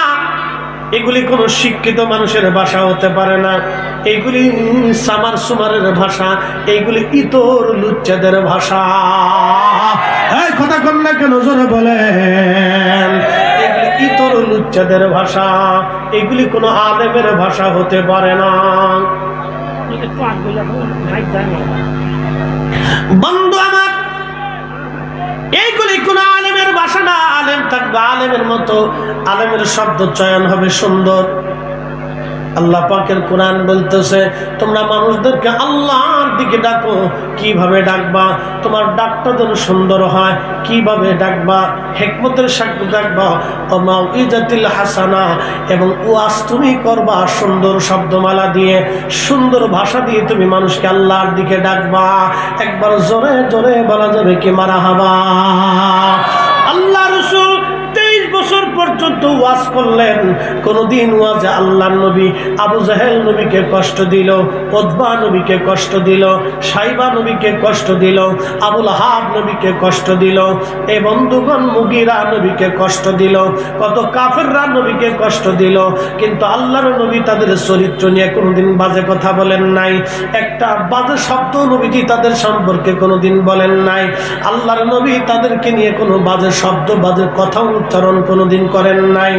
এগুলি কোন শিক্ষিত মানুষের ভাষা হতে পারে না। এইগুলি সামার সুমারের ভাষা, এইগুলি ইতর লুচ্চাদের ভাষা। এই কথা কন না কেন, জোরে বলেন। এগুলি ইতর লুচ্চাদের ভাষা, এগুলি কোন আলেমের ভাষা হতে পারে না। বন্ধু আমার, এইগুলি কোন আলেমের ভাষা না। আলেম থাকবে আলেমের মতো, আলেমের শব্দ চয়ন হবে সুন্দর। আল্লাহ পাকের কোরআন বলতেছে তোমরা মানুষদেরকে আল্লাহর দিকে ডাকো। কিভাবে ডাকবা? তোমার ডাকটা যেন সুন্দর হয়। কিভাবে ডাকবা? হিকমতের সাথে ডাকবা। ও মাউইজাতিল হাসানা, এবং ওয়াজ তুমি করবা সুন্দর শব্দমালা দিয়ে, সুন্দর ভাষা দিয়ে তুমি মানুষকে আল্লাহর দিকে ডাকবা। একবার জোরে জোরে বলা যাবে কি মারহাবা। আল্লাহ রাসূল 23 বছর পর্যন্ত ওয়াজ করলেন। কোনদিন ওয়াজে আল্লাহর নবী আবু জাহেল নবীকে কষ্ট দিল, উতবা নবীকে কষ্ট দিল, সাইবা নবীকে কষ্ট দিল, আবুল হাব নবীকে কষ্ট দিল, এই বন্ধুগণ মুগিরা নবীকে কষ্ট দিল, কত কাফেররা নবীকে কষ্ট দিল। কিন্তু আল্লাহর নবী তাদের চরিত্র নিয়ে কোনোদিন বাজে কথা বলেন নাই। একটা বাজে শব্দ নবীজি তাদের সম্পর্কে কোনোদিন বলেন নাই। আল্লাহর নবী তাদেরকে নিয়ে কোনো বাজে শব্দ, বাজে কথা উচ্চারণ কোনোদিন করেন নাই।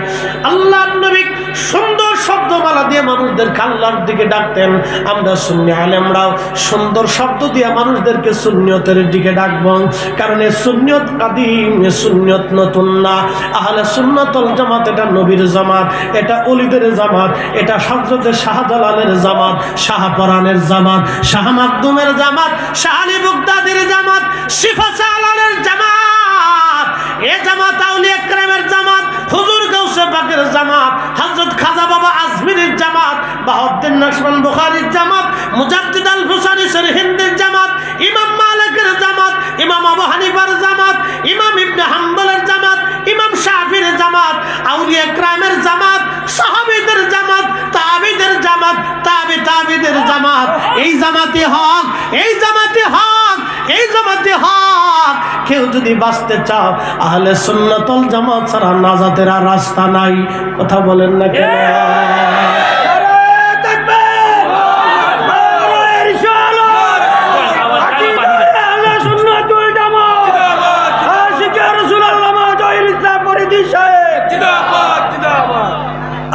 আল্লাহর নবী সুন্দর শব্দমালা দিয়ে মানুষদেরকে আল্লাহর দিকে ডাকতেন। আমরা সুন্নি আলেমরাও সুন্দর শব্দ দিয়ে মানুষদেরকে সুন্নিয়তের দিকে ডাকবো, কারণ এই সুন্নিয়ত কাদিম, এই সুন্নিয়ত নতুন না। আহলে সুন্নাত ওয়াল জামাত এটা নবীর জামাত, এটা ওলিদের জামাত, এটা হযরত শাহজালালের জামাত, শাহপরানের জামাত, শাহ মাকদুমের জামাত, শাহ আলী বাগদাদীর জামাত, সিফা আলালের জামাত। এ জামাত আউলিয়া কেরামের জামাত, হুজুর গাউসে পাকের জামাত, হযরত খাজা বাবা আজমিরের জামাত, বাহাউদ্দিন নাশবন্দি বুখারীর জামাত, মুজাদ্দিদ আল ফুসানি সরহিন্দের জামাত, ইমাম মালিকের জামাত, ইমাম আবু হানিফার জামাত, ইমাম ইবনে হাম্বলের জামাত, ইমাম শাফির জামাত, আউলিয়া কেরামের জামাত, সাহাবীদের জামাত, তাবিদের জামাত, তাবিদের জামাত। এই জামাতে হক, এই জামাতে হক, এই জামাতে হক। কেউ যদি বাঁচতে চাও আহলে সুন্নাত ওয়াল জামাত ছাড়া নাজাতের আর রাস্তা নাই। কথা বলেন না কেন?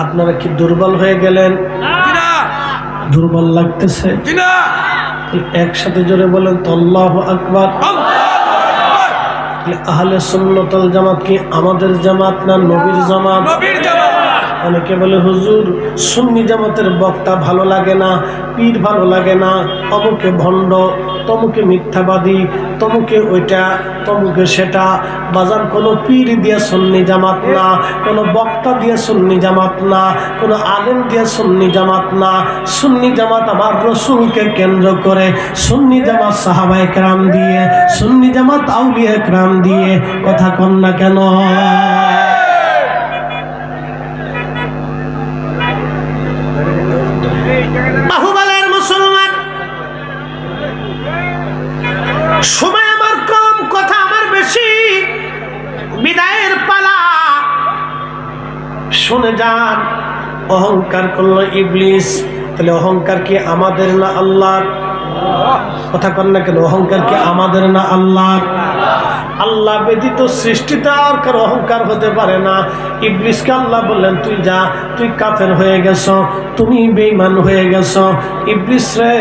আপনারা কি দুর্বল হয়ে গেলেন? দুর্বল লাগতেছে? একসাথে জোরে বলেন তো আল্লাহু আকবার। আহলে সুন্নাত ওয়াল জামাত কি আমাদের জামাত না নবীর জামাত? অনেকে বলে হুজুর সুন্নি জামাতের বক্তা ভালো লাগে না, পীর ভালো লাগে না, অমুকে ভণ্ড, তমুকে মিথ্যাবাদী, তমুকে ওইটা, তমুকে সেটা। বাজান কোনো পীর দিয়ে সুন্নি জামাত না, কোনো বক্তা দিয়ে সুন্নি জামাত না, কোনো আলেম দিয়ে সুন্নি জামাত না। সুন্নি জামাত আমার রসুলকে কেন্দ্র করে, সুন্নি জামাত সাহাবায়ে কেরাম দিয়ে, সুন্নি জামাত আউলিয়া কেরাম দিয়ে। কথা কন না কেন? বাহুবলের মুসলমান, সময় আমার কম, কথা আমার বেশি, বিদায়ের পালা। শুনে যান, অহংকার করলো ইবলিস। তাহলে অহংকার কি আমাদের না আল্লাহর? কথা কন না কেন? অহংকার কি আমাদের না আল্লাহর? আল্লাহ ব্যতীত সৃষ্টিতে আর কারো অহংকার হতে পারে না। ইবলিসকে আল্লাহ বললেন তুই যা, তুই কাফের হয়ে গেছ, তুমি বেঈমান হয়ে গেছ। ইবলিস রে,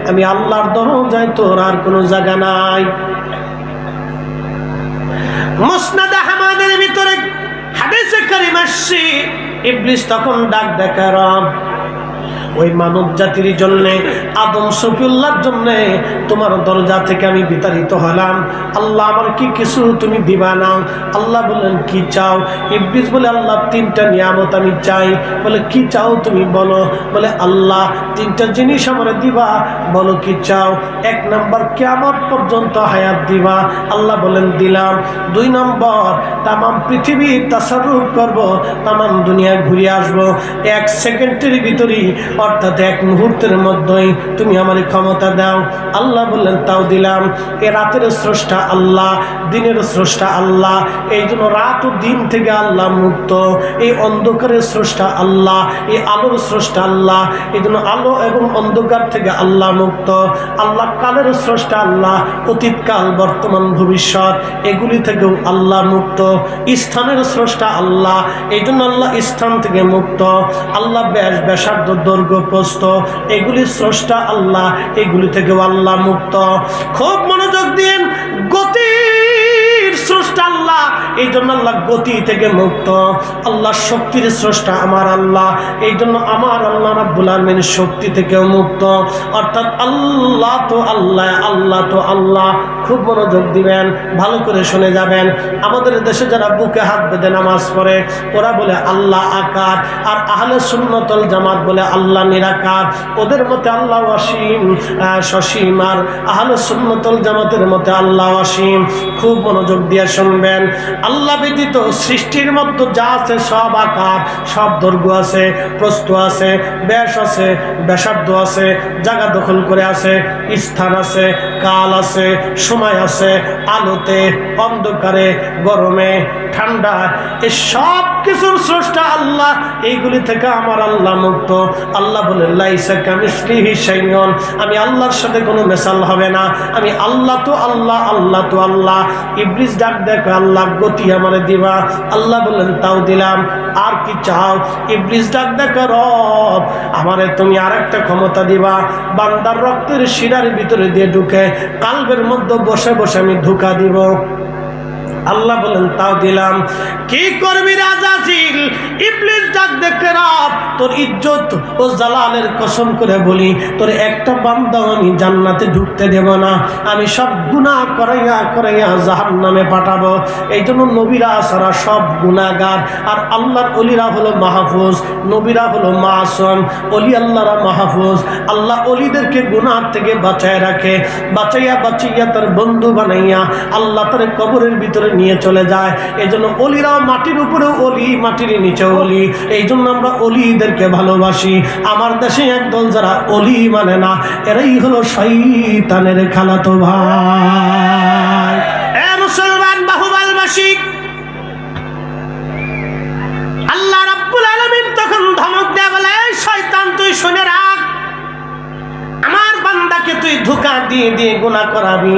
আমি আল্লাহর দরজায় তোর আর কোনো জায়গা নাই। মুসনাদ আহমদের ভিতরে হাদিসে কারীম আসছে, ইবলিস তখন ডাক দেয় রব, ওই মানব জাতির জন্য, আদম সফিউল্লাহর জন্য তোমার দরজা থেকে আমি বিতাড়িত হলাম। আল্লাহ আমার কি কিছু তুমি দিবা না? আল্লাহ বললেন কি চাও? ইবলিস বলে আল্লাহ 3টা নিয়ামত আমি চাই। বলে কি চাও তুমি বলো? বলে আল্লাহ 3টা জিনিস আমার দিবা। বলো কি চাও? 1 নম্বর কিয়ামত পর্যন্ত হায়াত দিবা। আল্লাহ বলেন দিলাম। 2 নম্বর তামাম পৃথিবী তাসাররুফ করব, তামাম দুনিয়া ঘুরে আসবো 1 সেকেন্ডের ভিতরেই, অর্থাৎ 1 মুহূর্তের মধ্যেই তুমি আমার ক্ষমতা দাও। আল্লাহ বললেন তাও দিলাম। এ রাতের স্রষ্টা আল্লাহ, দিনের স্রষ্টা আল্লাহ, এই জন্য রাত ও দিন থেকে আল্লাহ মুক্ত। এই অন্ধকারের স্রষ্টা আল্লাহ, এই আলোর স্রষ্টা আল্লাহ, এই জন্য আলো এবং অন্ধকার থেকে আল্লাহ মুক্ত। আল্লাহ কালের স্রষ্টা আল্লাহ, অতীতকাল বর্তমান ভবিষ্যৎ এগুলি থেকেও আল্লাহ মুক্ত। স্থানের স্রষ্টা আল্লাহ, এই জন্য আল্লাহ স্থান থেকে মুক্ত। আল্লাহ ব্যাসার্ধ, দৈর্ঘ্য, প্রস্থ এগুলি স্রষ্টা আল্লাহ, এগুলি থেকেও আল্লাহ মুক্ত। খুব মনোযোগ দিন, গতির স্রষ্টা আল্লাহ, এই জন্য আল্লাহ গতি থেকে মুক্ত, আল্লাহ শক্তির স্রষ্টা আমার আল্লাহ, এই জন্য আমার আল্লাহ রাব্বুল আলামিন শক্তি থেকেও মুক্ত। অর্থাৎ আল্লাহ তো আল্লাহ, আল্লাহ তো আল্লাহ। খুব মনোযোগ দিবেন, ভালো করে শুনে যাবেন। আমাদের দেশে যারা বুকে হাত বেঁধে নামাজ পড়ে ওরা বলে আল্লাহ আকার, আর আহলে সুন্নাত ওয়াল জামাত বলে আল্লাহ নিরাকার। ওদের মতে আল্লাহ অসীম সসীম, আর আহলে সুন্নাত ওয়াল জামাতের মতে আল্লাহ অসীম। খুব মনোযোগ দিয়ে শুনবেন। আল্লাহ ব্যতীত সৃষ্টির মধ্যে যা আছে সব আকার, সব দৈর্ঘ্য আছে, প্রস্থ আছে, ব্যাস আছে, ব্যাসার্ধ আছে, জায়গা দখল করে আছে, স্থান আছে, কাল আছে, সময় আছে, আলোতে অন্ধকারে গরমে ঠান্ডা, এই সব কিছুর স্রষ্টা আল্লাহ। এইগুলি থেকে আমার আল্লাহ মুক্ত। আল্লাহ বলে লাইসা কামিসলিহি শাইউন, আমি আল্লাহর সাথে কোনো মেশাল হবে না। আমি আল্লাহ তো আল্লাহ, আল্লাহ তো আল্লাহ। ইবলিস ডাক দেখো আল্লাহ গতি আমারে দিবা। আল্লাহ বললেন তাও দিলাম, আর কি চাও? ইবলিস ডাক দেখো রব আমারে তুমি আর একটা ক্ষমতা দিবা, বান্দার রক্তের শিরার ভিতরে দিয়ে ঢুকে কালবের মধ্যে বসে বসে আমি ধোঁকা দিব। আল্লাহ বলেন তাও দিলাম। কি করবি রাজাজিল? ইবলিস ডাক দেখে রব তোর ইজ্জত ও জালালের কসম করে বলি, তোর একটা বান্দাও আমি জান্নাতে ঢুকতে দেব না। আমি সব গুনাহ করাইয়া করাইয়া জাহান্নামে পাঠাবো। এই জন্য নবীরা সারা সব গুনাহগার, আর আল্লাহর ওলিরা হলো মাহফুজ, নবীরা হলো মাসুম, ওলি আল্লাহরা মাহফুজ। আল্লাহ ওলিদেরকে গুনাহ থেকে বাঁচায় রাখে, বাঁচাইয়া বাঁচাইয়া তার বন্ধু বানাইয়া আল্লাহ তার কবরের ভিতরে নিয়ে চলে যায়। এই জন্য অলিরাও মাটির উপরে অলি, মাটির নিচে অলি। এই জন্য আমরা অলিদেরকে ভালোবাসি। আমার দেশে একদল যারা অলি মানে না, এরাই হলো শয়তানের খালাতো ভাই। এ মুসলমান বাহুবলবাসী, আল্লাহ রাব্বুল আলামিন তখন ধমক দেয়া বলে, শয়তান তুই শুনে রাখ, আমার বান্দাকে তুই ধোঁকা দিয়ে দিয়ে গুনাহ করাবি,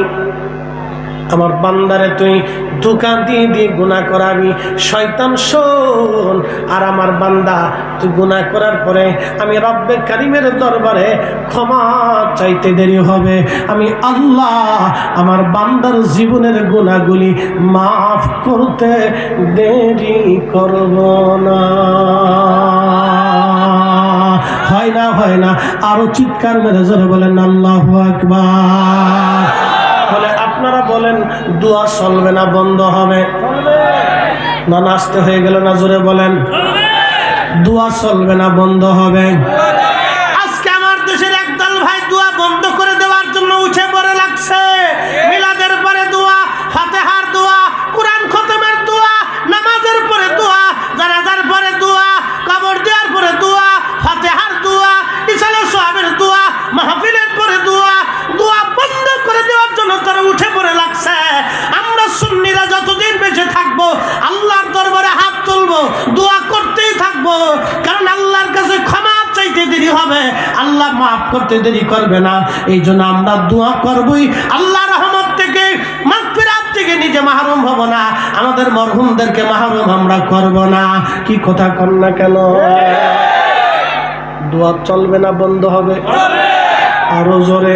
আমার বান্দারে তুই ধোঁকা দিয়ে দিয়ে গুনাহ করাবি। শয়তান শোন, আর আমার বান্দা তুই গুনাহ করার পরে আমি রব্বে কারিমের দরবারে ক্ষমা চাইতে দেরি হবে। আমি আল্লাহ আমার বান্দার জীবনের গুনাহগুলি মাফ করতে দেরি করব না। হয় না, হয় না? আরো চিৎকার মেরে জোরে বলেন আল্লাহু আকবার। বলে আপনারা বলেন দোয়া চলবে না বন্ধ হবে? না নাচতে হয়ে গেল না? জোরে বলেন দোয়া চলবে না বন্ধ হবে? আজকে আমার দেশের একদল ভাই দোয়া বন্ধ করে দেওয়ার জন্য উঠে পড়ে লাগছে। মিলাদের পরে দোয়া, ফাতিহার দোয়া, কুরআন খতমের দোয়া, নামাজের পরে দোয়া, জানাজার পরে দোয়া, কবর দেওয়ার পরে দোয়া, ফাতিহার দোয়া, ইসালে সোহাবের দোয়া, মাহফিলের পরে দোয়া। দোয়া বন্ধ করে দেওয়ার জন্য তারা উঠে পড়ে লাগছে। আমরা সুন্নিরা যতদিন বেঁচে থাকবো আল্লাহর দরবারে হাত তুলবো, দোয়া করতেই থাকবো, কারণ আল্লাহর কাছে ক্ষমা চাইতে দেরি হবে, আল্লাহ মাফ করতে দেরি করবে না। এই জন্য আমরা দোয়া করবই। আল্লাহর রহমত থেকে, মাগফিরাত থেকে নিজে মাহরুম হব না, আমাদের মরহুমদেরকে মাহরুম আমরা করব না। কি কথা কন না কেন? দোয়া চলবে না বন্ধ হবে? আরো জোরে,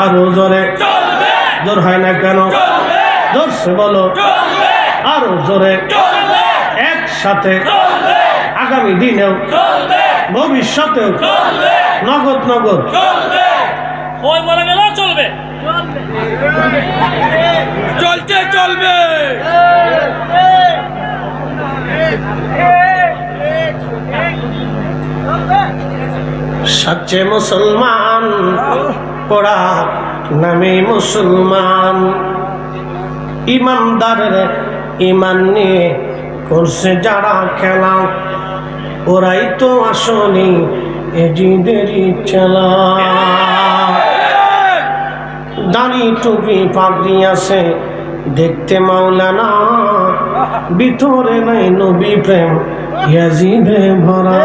আরো জোরে। জোর হয় না কেন? জোরসে বলো, আরো জোরে। একসাথে আগামী দিনেও ভবিষ্যতেও নগদ নগদ চলবে, চলছে, চলবে। সচ্চে মুসলমান পড়া নামে মুসলমান, ইমানদারের ইমান নিয়ে করছে যারা খেলা, ওরাই তো আসনি এজিদেরই চেলা। দাড়ি টুপি পাগড়ি আছে দেখতে মাওলানা, ভিতরে নাই নবী প্রেম ইয়াজিদে ভরা।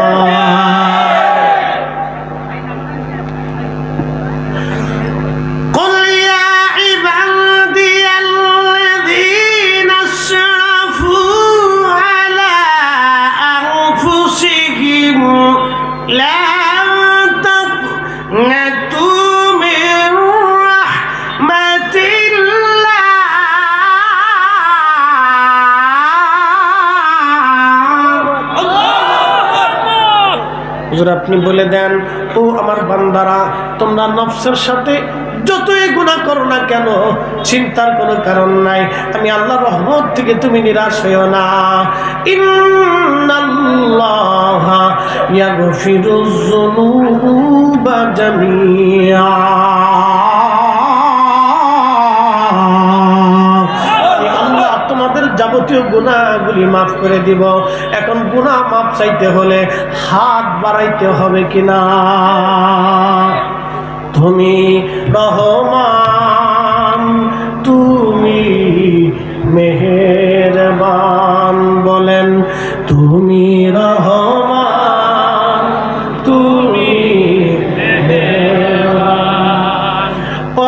হুজুর আপনি বলে দেন, ও আমার বান্দারা, তোমরা নফসের সাথে যতই গুনাহ করো না কেন চিন্তার কোনো কারণ নাই, আমি আল্লাহর রহমত থেকে তুমি নিরাশ হইও না। ইন্নাল্লাহা ইয়াগফিরুয যুনুবা জামিআ, তোমাদের যাবতীয় গুনাহগুলি মাফ করে দিব। এখন গুনাহ মাফ চাইতে হলে হাত বাড়াইতে হবে কিনা? তুমি রহমান, তুমি মেহেরবান, বলেন তুমি রহমান, তুমি মেহেরবান।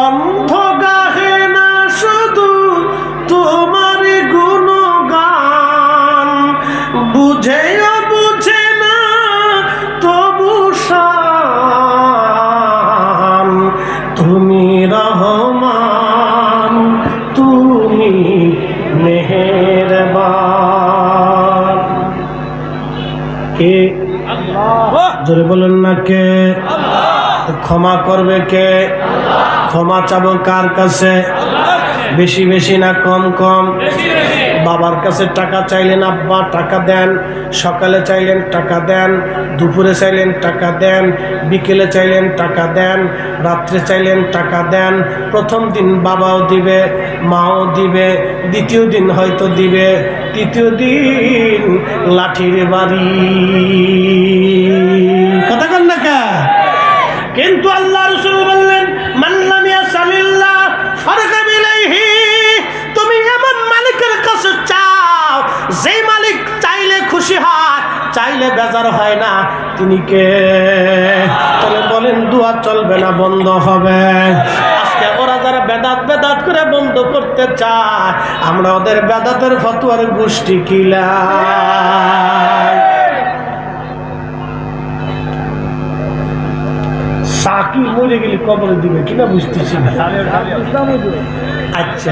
অন্ধ গাহে না শুধু তোমার গুণগান, বুঝেও বুঝে না তবু শান, তুমি রহমান, তুমি মেহেরবান। কে? জোরে বলেন না কে? ক্ষমা করবে কে? ক্ষমা চাবো কার কাছে? বেশি বেশি না কম কম? বাবার কাছে টাকা চাইলেন, আব্বা টাকা দেন। সকালে চাইলেন টাকা দেন, দুপুরে চাইলেন টাকা দেন, বিকেলে চাইলেন টাকা দেন, রাত্রে চাইলেন টাকা দেন। প্রথম দিন বাবাও দিবে, মাও দিবে, দ্বিতীয় দিন হয়তো দিবে, তৃতীয় দিন লাঠির বাড়ি। কথা কন না কা? কিন্তু আল্লাহ রাসূল বললেন, মান লাম ইয়াসালিল্লাহ ফারগাব ইলাইহি, তুমি এমন মালিকের কাছে চাও যেই মালিক চাইলে খুশি হয়, চাইলে বেজার হয় না। তিনি কে? তবে বলেন দোয়া চলবে না বন্ধ হবে? আজকে ওরা যারা বেদাত বেদাত করে বন্ধ করতে চায়, আমরা ওদের বেদাতের ফতোয়ার গোষ্ঠী কিলাই। সাকি মরে গেলে কবরে দিবে কিনা বুঝতেছি না। আচ্ছা,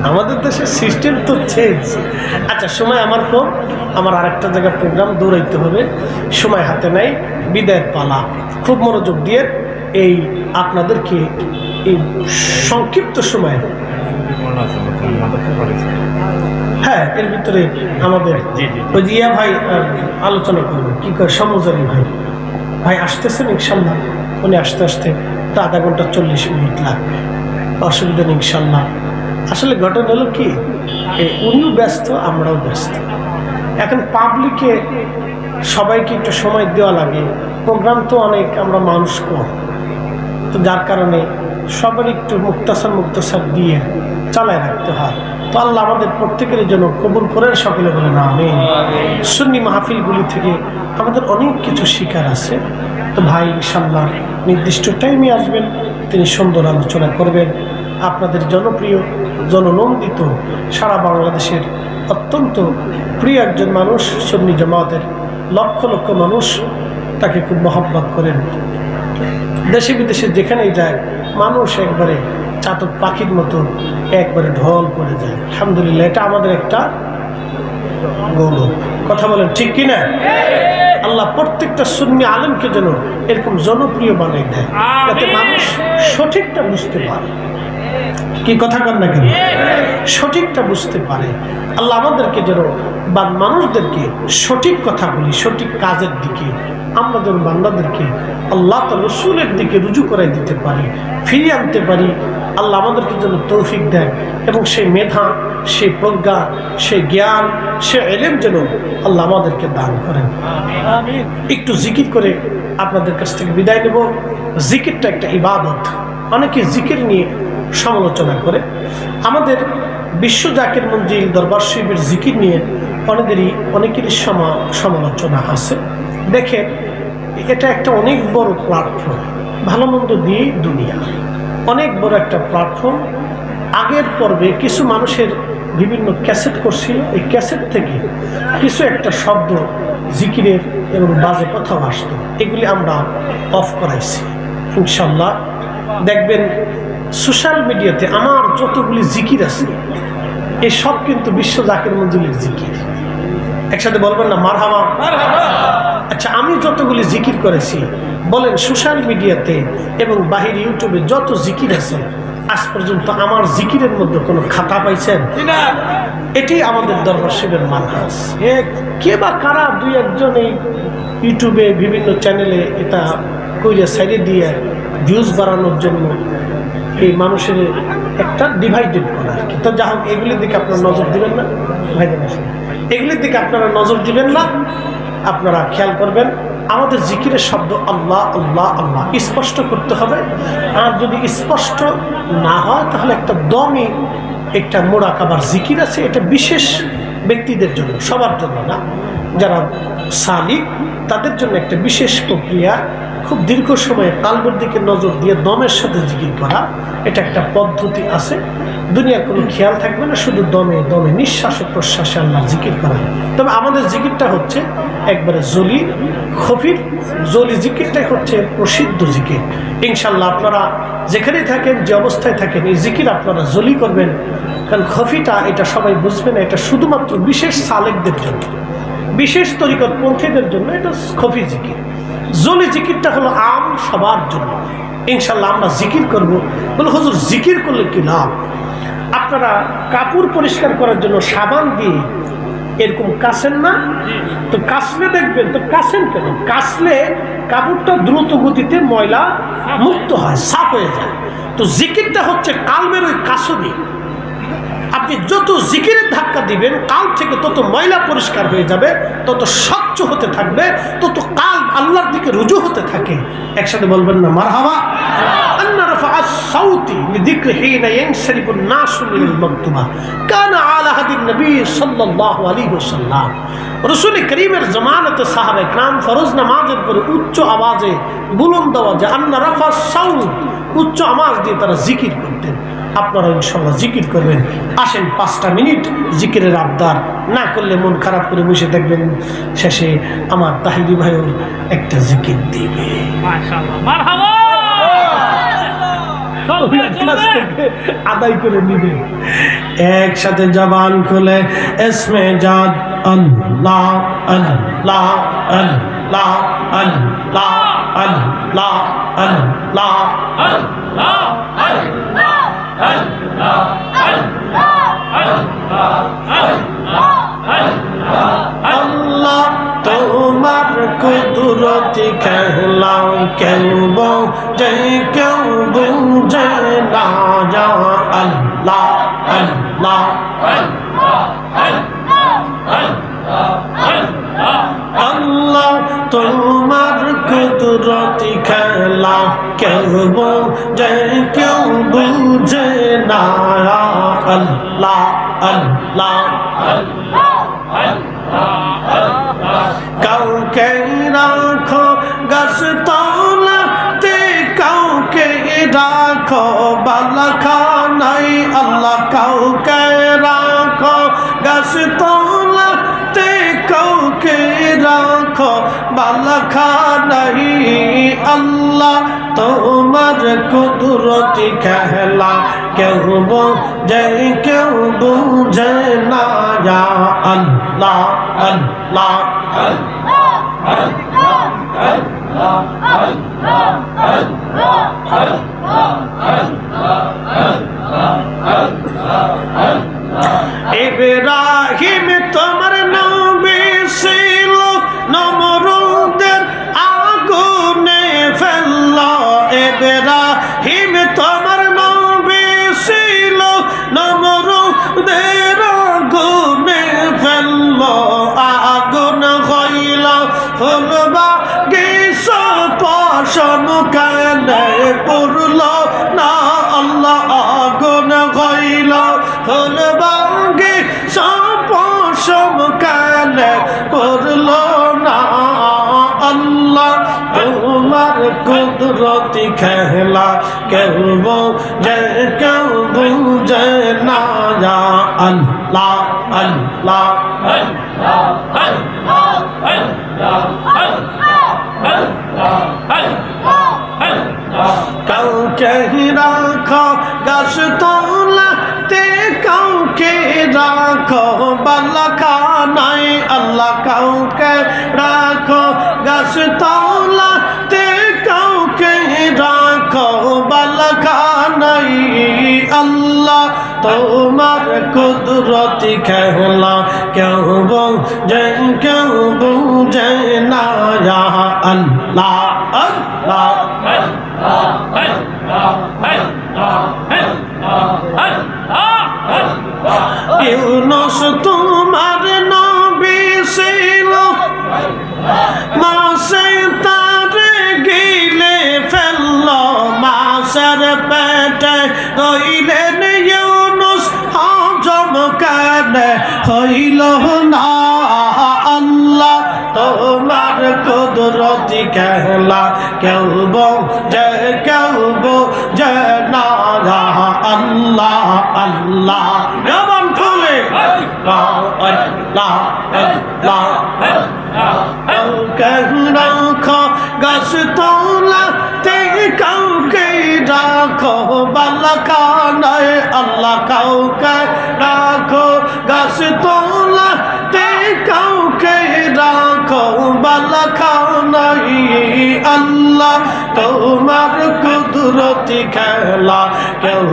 আমাদের দেশের সিস্টেম তো চেঞ্জ। আচ্ছা, সময় আমার কম, আমার আরেকটা জায়গায় প্রোগ্রাম দৌড়াইতে হবে, সময় হাতে নাই, বিদায়ের পালা। খুব মনোযোগ দিয়ে এই আপনাদেরকে এই সংক্ষিপ্ত সময়ে, হ্যাঁ এর ভিতরে আমাদের ওই জিয়া ভাই আলোচনা করবে, কি করে সমজারি ভাই, ভাই আসতেছেন ইনশাল্লাহ। উনি আসতে আসতে তা আধা ঘন্টা 40 মিনিট লাগবে, অসুবিধা নেই ইনশাল্লাহ। আসলে ঘটনা হলো কি, উনিও ব্যস্ত, আমরাও ব্যস্ত। এখন পাবলিকে সবাইকে একটু সময় দেওয়া লাগে, প্রোগ্রাম তো অনেক, আমরা মানুষ কম, তো যার কারণে সবার একটু মুক্তাসার দিয়ে চালায় রাখতে হয়। তো আল্লাহ আমাদের প্রত্যেকের জন্য কবুল করেন, সকলে বলেন আমিন। সুন্নি মাহফিলগুলি থেকে আমাদের অনেক কিছু শিকার আছে। তো ভাই ইনশাল্লাহ নির্দিষ্ট টাইমে আসবেন, তিনি সুন্দর আলোচনা করবেন। আপনাদের জনপ্রিয়, জননন্দিত, সারা বাংলাদেশের অত্যন্ত প্রিয় একজন মানুষ, সুন্নি জামাতের লক্ষ লক্ষ মানুষ তাকে খুব মহব্বত করেন। দেশে বিদেশে যেখানেই যায় মানুষ একবারে চাতক পাখির মতো একবারে ঢল পড়ে যায়। আলহামদুলিল্লাহ, এটা আমাদের একটা গৌরব। কথা বলেন ঠিক কিনা? আল্লাহ প্রত্যেকটা সুন্নি আলেমকে যেন এরকম জনপ্রিয় বানাই দেয়, যাতে মানুষ সঠিকটা বুঝতে পারে। কি কথা কন না কেন? সঠিকটা বুঝতে পারে। আল্লাহ আমাদেরকে যেন বা মানুষদেরকে সঠিক কথা বলি, সঠিক কাজের দিকে আমরা যেন বান্দাদেরকে আল্লাহ তাআলা রাসূলের দিকে রুজু করাই দিতে পারি, ফিরিয়ে আনতে পারি। আল্লাহ আমাদেরকে যেন তৌফিক দেয় এবং সেই মেধা, সেই প্রজ্ঞা, সেই জ্ঞান, সে ইলম যেন আল্লাহ আমাদেরকে দান করেন। একটু জিকির করে আপনাদের কাছ থেকে বিদায় নেব। জিকিরটা একটা ইবাদত। অনেকে জিকির নিয়ে সমালোচনা করে। আমাদের বিশ্ব জাকির মঞ্জিল দরবার শরীফের জিকির নিয়ে অনেকেরই সমালোচনা আছে। দেখে এটা একটা অনেক বড় প্ল্যাটফর্ম, ভালো মন্দ দিয়ে দুনিয়া, অনেক বড় একটা প্ল্যাটফর্ম। আগের পর্বে কিছু মানুষের বিভিন্ন ক্যাসেট করছিল, এই ক্যাসেট থেকে কিছু একটা শব্দ জিকিরের এবং বাজে কথাও আসতো, এগুলি আমরা অফ করাইছি। ইনশাল্লাহ দেখবেন সোশ্যাল মিডিয়াতে আমার যতগুলি জিকির আছে এই সব কিন্তু বিশ্ব জাকির মঞ্জিলের জিকির। একসাথে বলবেন না মারহাবা? আচ্ছা, আমি যতগুলি জিকির করেছি বলেন সোশ্যাল মিডিয়াতে এবং বাহির ইউটিউবে যত জিকির আছে আজ পর্যন্ত আমার জিকিরের মধ্যে কোনো খাতা পাইছেন? এটি আমাদের দরবার শিবের মানহাজ। কে বা কারা দুই একজন এই ইউটিউবে বিভিন্ন চ্যানেলে এটা কইরে সাইডে দিয়ে ভিউজ বাড়ানোর জন্য এই মানুষের একটা ডিভাইডেড করা আর কি। তো যা হোক, এগুলির দিকে আপনারা নজর দিবেন না ভাই, এগুলির দিকে আপনারা নজর দিবেন না। আপনারা খেয়াল করবেন আমাদের জিকিরের শব্দ আল্লাহ আল্লাহ আল্লাহ স্পষ্ট করতে হবে। আর যদি স্পষ্ট না হয় তাহলে একটা দমই একটা মোরাকাবার জিকির আছে, এটা বিশেষ ব্যক্তিদের জন্য, সবার জন্য না। যারা সালিক তাদের জন্য একটা বিশেষ প্রক্রিয়া, খুব দীর্ঘ সময়ে কালবের দিকে নজর দিয়ে দমের সাথে জিকির করা, এটা একটা পদ্ধতি আছে। দুনিয়ার কোনো খেয়াল থাকবে না, শুধু দমে দমে নিঃশ্বাসে প্রশ্বাসে আল্লাহ জিকির করা। তবে আমাদের জিকিরটা হচ্ছে একবারে জলি খফির। জলি জিকিরটাই হচ্ছে প্রসিদ্ধ জিকির। ইনশাল্লাহ আপনারা যেখানেই থাকেন, যে অবস্থায় থাকেন, এই জিকির আপনারা জলি করবেন। কারণ খফিটা এটা সবাই বুঝবে না, এটা শুধুমাত্র বিশেষ সালেকদের জন্য, বিশেষ তরিকত পন্থীদের জন্য এটা খফি জিকির। জলি জিকিরটা হলো আম সবার জন্য। ইনশাল্লাহ আমরা জিকির করব। বলে হুজুর জিকির করলে কি লাভ? আপনারা কাপড় পরিষ্কার করার জন্য সাবান দিয়ে এরকম কাছেন না? তো কাচলে দেখবেন, তো কাছেন কেন? কাচলে কাপড়টা দ্রুত গতিতে ময়লা মুক্ত হয়, সাফ হয়ে যায়। তো জিকিরটা হচ্ছে কালবের ওই কাছুনি। আপনি যত জিকিরের ধাক্কা দিবেন কাল থেকে তত ময়লা পরিষ্কার হয়ে যাবে, তত স্বচ্ছ হতে থাকবে, তত কাল আল্লাহর দিকে রুজু হতে থাকে। একসাথে বলবেন না মারহাবা? আন্না রাফা'আস সাউতি লিযিকরি হিনা ইয়ানসারিফুন নাসু মিনাল মাকতুবা কানা আলা হাদিন নবী সাল্লাল্লাহু আলাইহি ওয়াসাল্লাম। রাসূল করিমের জামানাতে সাহাবায়ে کرام ফরজ নামাজের পরে উচ্চ আওয়াজে, বুলন্দ আওয়াজে আন্না রাফা'আস সাউত, উচ্চ আওয়াজ দিয়ে তারা জিকির করতেন। আপনারা ইনশাআল্লাহ জিকির করবেন। আসেন 5টা মিনিট জিকিরের আবদার না করলে মন খারাপ করে বসে দেখবেন, শেষে আমার তাহিরি ভাইয়ের একটা জিকির দিবে। মাশাআল্লাহ, মারহাবা, আদায় করে নিবেন। একসাথে জবান খুলে ইসমে জাদ আল্লাহ আল্লাহ আল্লাহ আল্লাহ আল্লাহ আল্লাহ আল্লাহ আল্লাহ তোমার কুদরতি খেলা কেউ বোঝে কেউ বুঝে না। আল্লাহ আল্লাহ আল্লাহ তোমার কুদরতি খেলা কেউ বোঝে কেউ বুঝে না। আল্লাহ আল্লাহ কাউকে রাখো গাছ তলাতে, কাউকে রাখো বালাখানাই। আল্লাহ কাউকে রাখো গাছ তলাতে, কাউকে রাখো বালাখানাই। আল্লাহ তোমার কুদরতি খেলা কেউ বোঝে কেউ বুঝে না। আল্লাহ আল্লাহ ইব্রাহিম তোমার নবী ছিল, নমরুদের আগুনে ফেলল। ইব্রাহিম তোমার নবী ছিল, নমরুদের আগুনে ফেলল। আগুন হইল ফুলবা গিস পশম কানে পড়ল না। আল্লাহ আগুন হইল ফুলবা গিস পশম কানে পড়ল না। আল্লাহ তোমার কুদরতি খেলা কেউ বোঝে কেউ বুঝে না। আল্লাহ আল্লাহ কাউকে রাখো গাছ তলাতে, কাউকে রাখো বালাখানায়। আল্লাহ গাছতলাতে কাউকে রাখো বালখানাই আল্লাহ তোমার কুদরতি খেলা কেউ বুঝে না ইয়া আল্লাহ আল্লাহ ইউনুস তোমার নবী ছিল মাছে তারে গিলে ফেলল মাছের পেটে রইলেন ইউনুস হজম কেন হইল না আল্লাহ তোমার কুদরতি খেলা কেউ বোঝে না আল্লাহ আল্লাহ জবান খুলে আল্লাহ আল্লাহ কাউকে রাখো গাছতলাতে কাউকে রাখো বালখানায় আল্লাহ কাউকে রাখো গাছতলাতে কাউকে রাখো বালখানায় আল্লাহ তোমার কুদরতি খেলা কেউ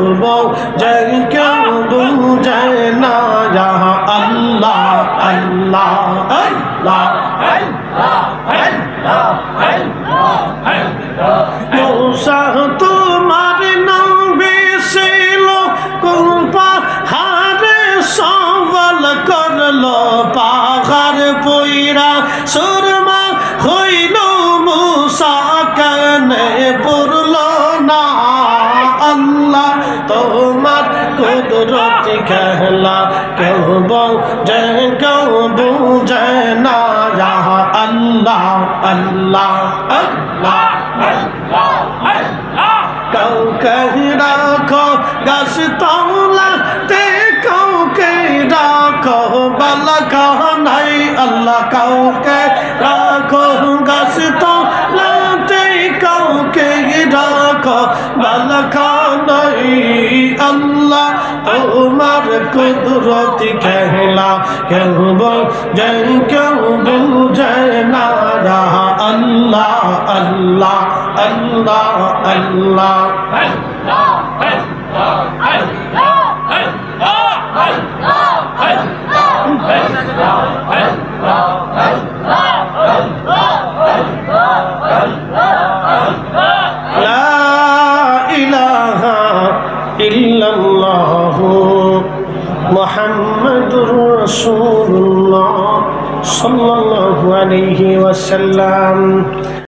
বুঝে না ইয়া আল্লাহ আল্লাহ আল্লাহ মূসা তোমার নবী ছিল কোন পাহাড়ে সওয়াল করলো পাহাড় পইরা সুরমা হইল মূসা কানে পড়ল না আল্লাহ তোমার কুদরতি খেলা কেউ বুঝে না ইয়া আল্লাহ আল্লাহ আল্লাহ কাউকে রাখো গাছতলাতে কাউকে রাখো বালখানায় আল্লাহ কাউকে রাখো গাছতলাতে কাউকে রাখো বালখানায় আল্লাহ তোমার কুদরতি খেলা কেউ বুঝে না আল্লাহ আল্লাহ আল্লাহ আল্লাহ লা ইলাহা ইল্লাল্লাহু মুহাম্মাদুর রাসূলুল্লাহ সাল্লাল্লাহু আলাইহি ওয়াসাল্লাম।